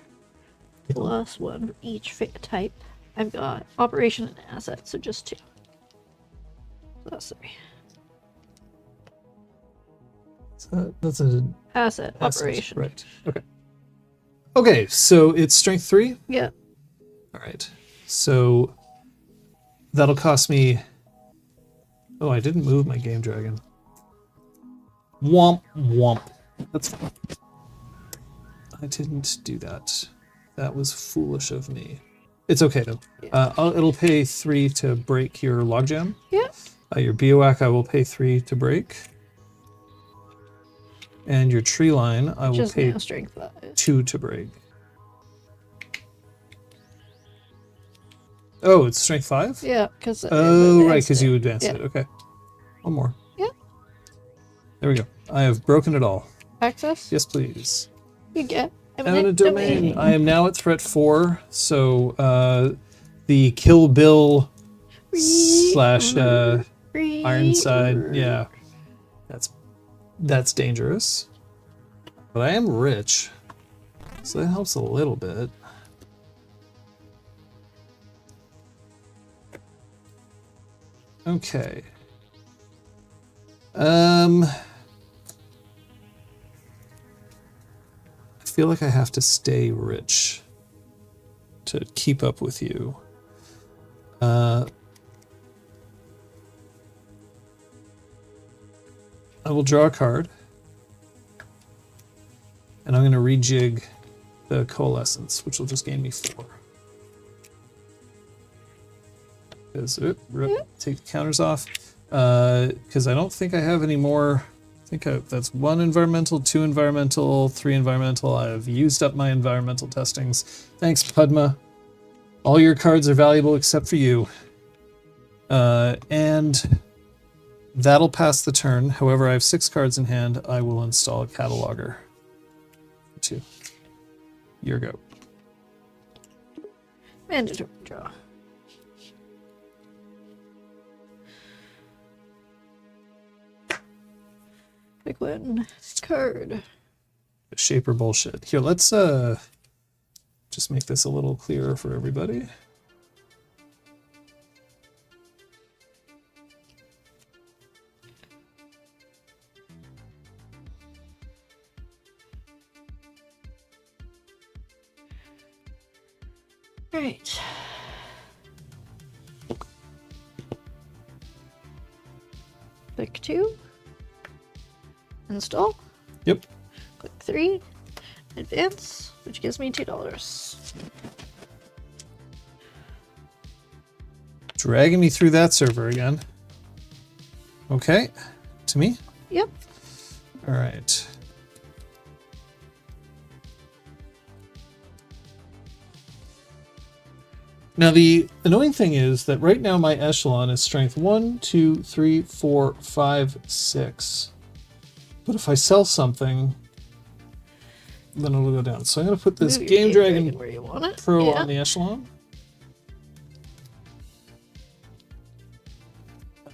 plus 1 for each type. I've got operation and asset, so just 2. So that's 3. So that's an Asset, operation. Right. Okay. Okay, so it's strength 3? Yeah. All right. So that'll cost me. Oh, I didn't move my game dragon. Womp womp. That's fine. I didn't do that. That was foolish of me. It's okay though. Yeah. It'll pay 3 to break your logjam. Yeah. Your bioac I will pay 3 to break. And your tree line I will Just pay now strength 5. 2 to break. Oh, it's strength 5? Yeah, because Oh, right, because you advanced Yeah. it. Okay. One more. Yeah. There we go. I have broken it all. Access? Yes, please. You get Eminent domain. I am now at threat 4, so the Kill Bill slash Ironside. Yeah, that's dangerous. But I am rich, so that helps a little bit. Okay. I feel like I have to stay rich to keep up with you. I will draw a card. And I'm going to rejig the coalescence, which will just gain me 4. Take the counters off. Because I don't think I have any more. I think that's 1 environmental, 2 environmental, 3 environmental. I've used up my environmental testings. Thanks, Padma. All your cards are valuable except for you. And that'll pass the turn. However, I have 6 cards in hand. I will install a cataloger. 2. Your go. Mandatory draw. Pick one card. Shaper bullshit. Here, let's just make this a little clearer for everybody. Right. Click 2. Install. Yep. Click 3. Advance, which gives me $2. Dragging me through that server again. Okay. To me? Yep. All right. Now, the annoying thing is that right now my echelon is strength 1, 2, 3, 4, 5, 6. But if I sell something, then it'll go down. So I'm going to put this Move your Game Dragon where you want it. Pro Yeah. on the echelon.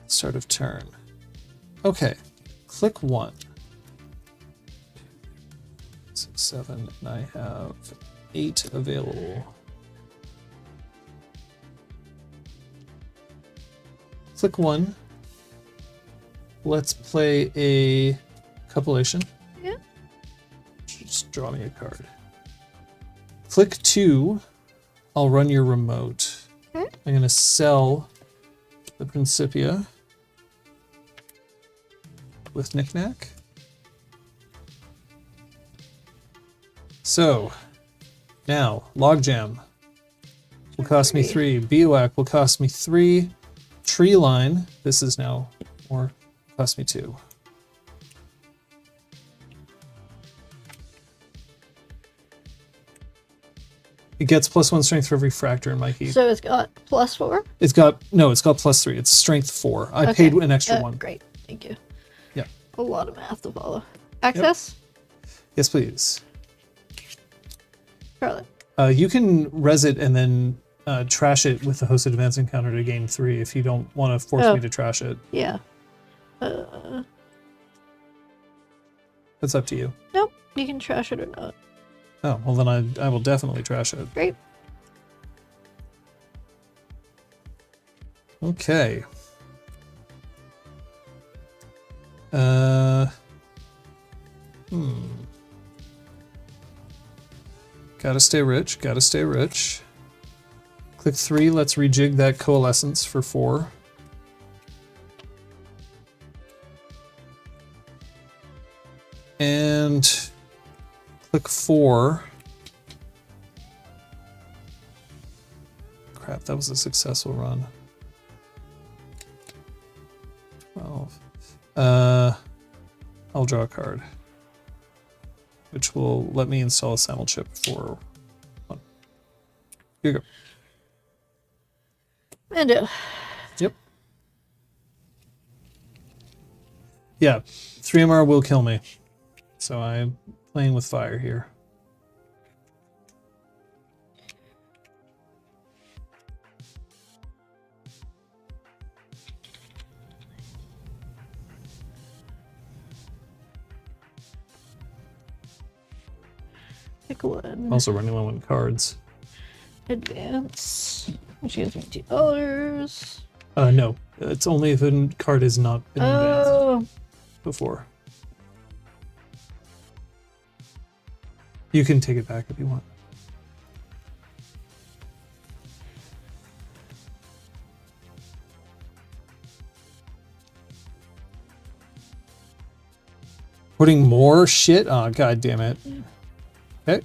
Start of turn. Okay. Click 1. 6, 7, and I have 8 available. Click 1. Let's play a copulation. Yeah. Just draw me a card. Click 2. I'll run your remote. Okay. I'm going to sell the Principia with Knick-Knack. So, now, Logjam will cost me 3. Bioac will cost me 3. Tree Line, this is now more, cost me 2. It gets +1 strength for every fractor in my heap. So it's got +4? It's got +3. It's strength 4. I paid an extra 1. Great, thank you. Yeah. A lot of math to follow. Access? Yes, please. Charlotte. You can res it and then trash it with the hosted advance encounter to gain 3 if you don't want to force me to trash it. Yeah. That's up to you. Nope, you can trash it or not. Oh, well then I will definitely trash it. Great. Okay. Gotta stay rich, gotta stay rich. Click 3, let's rejig that coalescence for 4. And click 4. Crap, that was a successful run. 12. I'll draw a card, which will let me install a simul chip for one. Here you go. Mando. Yep. Yeah, 3MR will kill me. So I'm playing with fire here. Pick one. Also running low on cards. Advance. Which gives me $2. No, it's only if a card has not been advanced before. You can take it back if you want. Putting more shit? Oh, god damn it. Okay.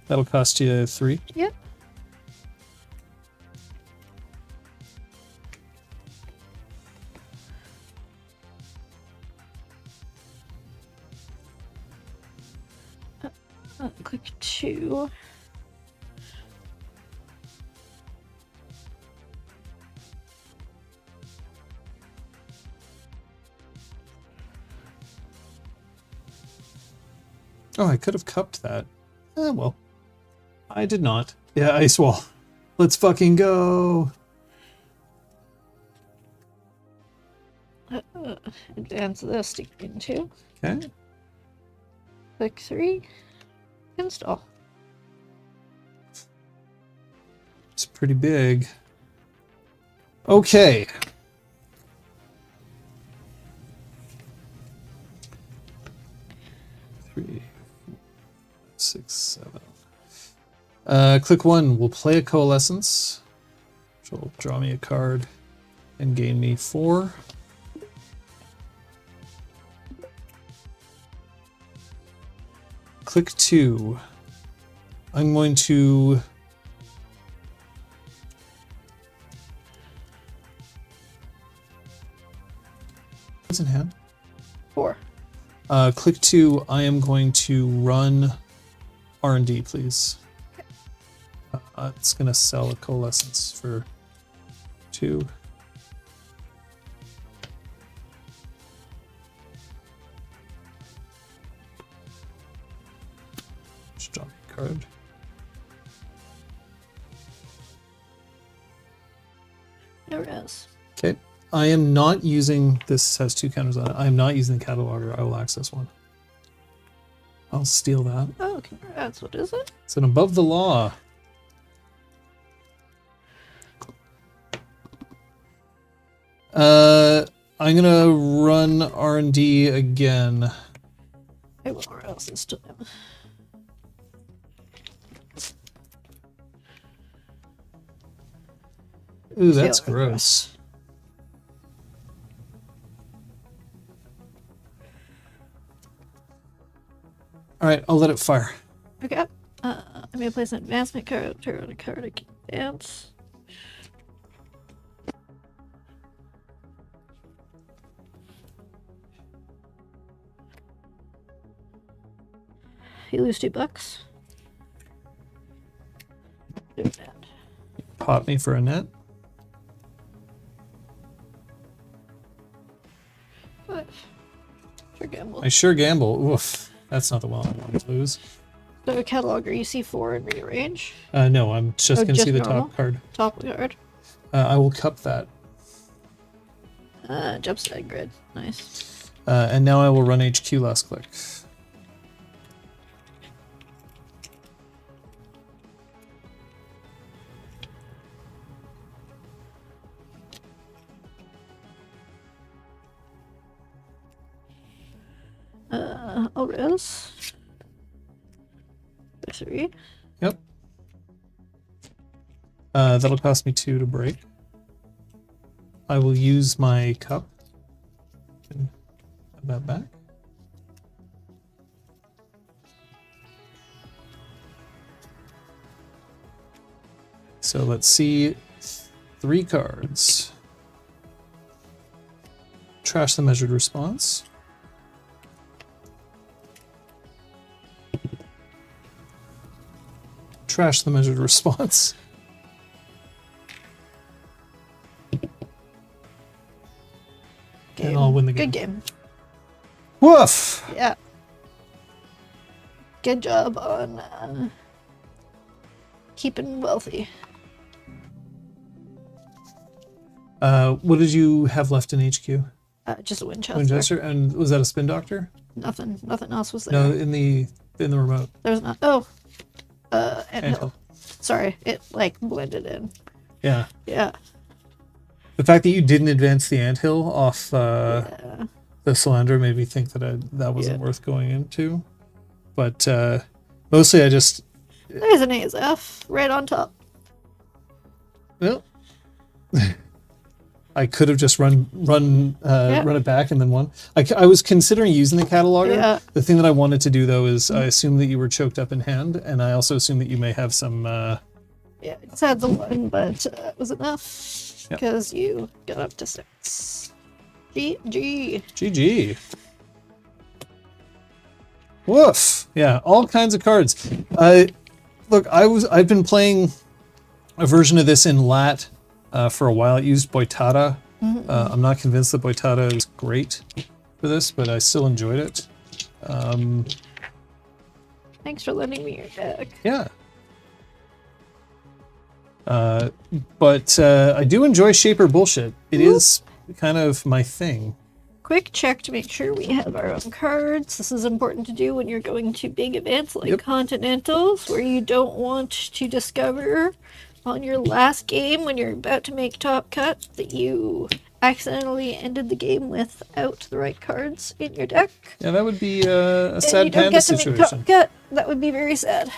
That'll cost you 3. Yep. Click 2. Oh, I could have cupped that. Well. I did not. Yeah, ice wall. Let's fucking go. Advance this to green 2. Okay. Click 3. Install. It's pretty big. Okay. Three, 4, 6, 7. Click 1. We'll play a Coalescence, which will draw me a card and gain me 4. Click 2. I'm going to what's in hand? 4. Click 2. I am going to run R&D, please. It's going to sell a Coalescence for 2. Just drop a card. No res. Okay. I am not using, this has 2 counters on it. I am not using the cataloger. I will access one. I'll steal that. Oh, congrats. What is it? It's an above the law. I'm gonna run R&D again. I will res this time. Ooh, that's Steal. gross. All right, I'll let it fire. Okay. I'm gonna place an advancement card, turn a card, advance. You lose $2. Do that. Pop me for a net. 5. Sure gamble. I sure gamble. Oof, that's not the one I want to lose. So cataloger, you see 4 and rearrange. No, I'm just Oh, gonna just see the normal? top card. Top card. I will cup that. Jumpstead grid. Nice. And now I will run HQ last click. I'll res. 3. Yep. That'll cost me 2 to break. I will use my cup. And have that back. So let's see. 3 cards. Trash the measured response. Trash the measured response. And I'll win the game. Good game. Woof! Yeah. Good job on keeping wealthy. What did you have left in HQ? Just a Winchester. Winchester, and was that a spin doctor? Nothing else was there. No, in the remote. There's not. Oh, anthill. Anthill. Sorry, it like blended in. Yeah. Yeah. The fact that you didn't advance the anthill off Yeah. the cylinder made me think that that wasn't worth going into. But mostly I just... There's an ASF right on top. Well, I could have just run it back and then won. I was considering using the cataloger. Yeah. The thing that I wanted to do though is I assume that you were choked up in hand, and I also assume that you may have some. Yeah, it had the one, but it was enough because you got up to 6. GG. Woof. Yeah, all kinds of cards. Look, I've been playing a version of this in LAT for a while. It used Boitada. I'm not convinced that Boitada is great for this, but I still enjoyed it. Thanks for lending me your deck. Yeah. But I do enjoy Shaper bullshit. It is kind of my thing. Quick check to make sure we have our own cards. This is important to do when you're going to big events like Continentals, where you don't want to discover on your last game when you're about to make top cut that you accidentally ended the game without the right cards in your deck. Yeah, that would be a sad you don't panda get to situation. make top cut. That would be very sad.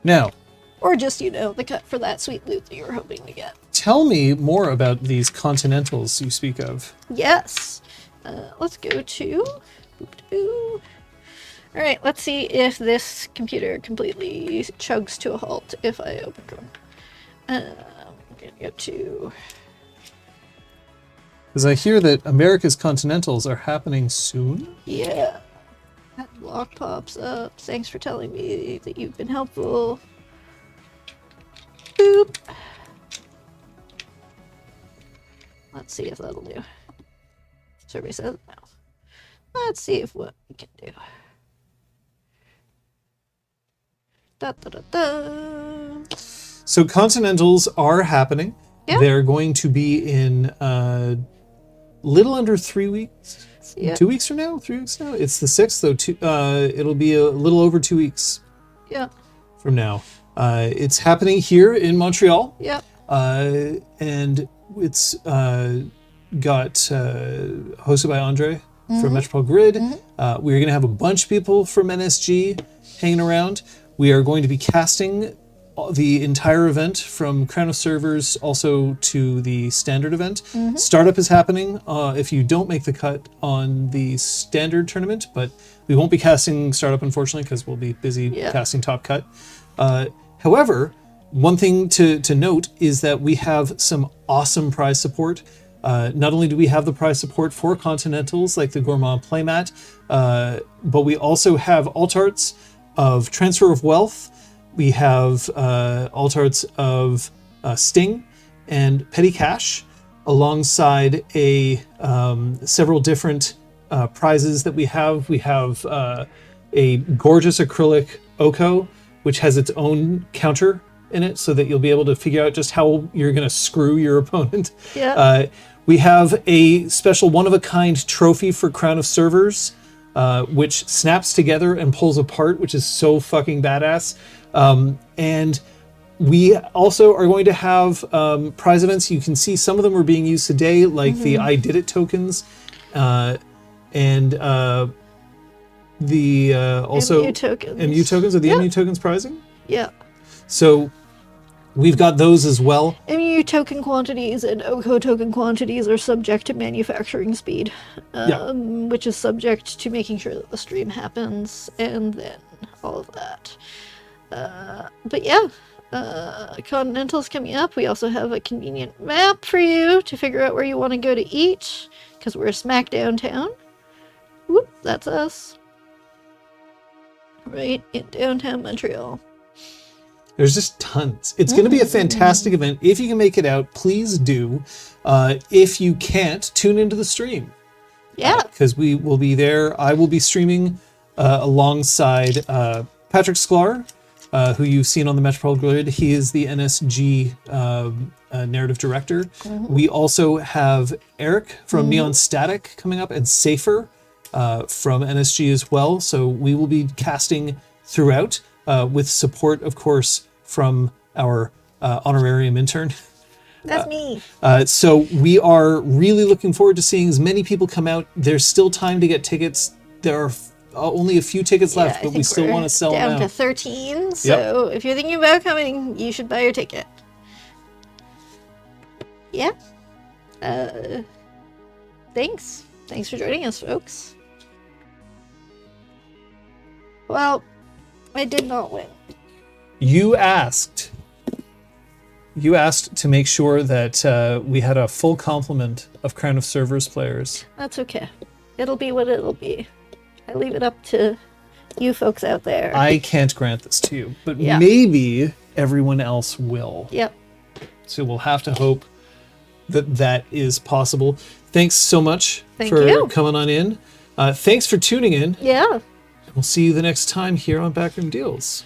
Now, or just, the cut for that sweet loot that you were hoping to get. Tell me more about these Continentals you speak of. Yes. Let's go to... Alright, let's see if this computer completely chugs to a halt if I open Chrome. I'm going to go to... Because I hear that America's Continentals are happening soon? Yeah. That block pops up. Thanks for telling me that you've been helpful. Boop. Let's see if that'll do. Survey says no. Let's see if what we can do. Da, da, da, da. So Continentals are happening. Yeah. They're going to be in little under 3 weeks. Yeah. 2 weeks from now? 3 weeks now? It's the 6th, though. It'll be a little over 2 weeks from now. It's happening here in Montreal. Yeah. And it's got hosted by Andre from Metropole Grid. We're going to have a bunch of people from NSG hanging around. We are going to be casting the entire event from Crown of Servers also to the standard event. Startup is happening if you don't make the cut on the standard tournament, but we won't be casting Startup, unfortunately, because we'll be busy casting Top Cut. However, one thing to note is that we have some awesome prize support. Not only do we have the prize support for Continentals, like the Gourmand playmat, but we also have alt arts of Transfer of Wealth. We have alt arts of Sting and Petty Cash, alongside several different prizes that we have. We have a gorgeous acrylic Oko, which has its own counter in it, so that you'll be able to figure out just how you're going to screw your opponent. Yeah. We have a special one-of-a-kind trophy for Crown of Servers, which snaps together and pulls apart, which is so fucking badass. And we also are going to have prize events. You can see some of them are being used today, like the I Did It tokens, and the also MU tokens. MU tokens. Are the MU tokens prizing? Yeah. So we've got those as well. MU token quantities and OCO token quantities are subject to manufacturing speed, which is subject to making sure that the stream happens, and then all of that. But yeah, Continental's coming up. We also have a convenient map for you to figure out where you want to go to eat, because we're smack downtown. Whoop, that's us. Right in downtown Montreal. There's just tons. It's going to be a fantastic event. If you can make it out, please do. If you can't, tune into the stream. Yeah. Because we will be there. I will be streaming alongside Patrick Sklar, who you've seen on the Metropolitan Grid. He is the NSG narrative director. We also have Eric from Neon Static coming up, and Safer from NSG as well. So we will be casting throughout with support, of course, from our honorarium intern. That's me. So we are really looking forward to seeing as many people come out. There's still time to get tickets. There are only a few tickets left, but we still want to sell them down out. to 13. So if you're thinking about coming, you should buy your ticket. Yeah. Thanks. Thanks for joining us, folks. Well, I did not win. You asked to make sure that we had a full complement of Crown of Servers players. That's okay. It'll be what it'll be. I leave it up to you folks out there. I can't grant this to you, but maybe everyone else will. Yep. So we'll have to hope that that is possible. Thanks so much Thank for you. coming on in. Thanks for tuning in. Yeah. We'll see you the next time here on Backroom Deals.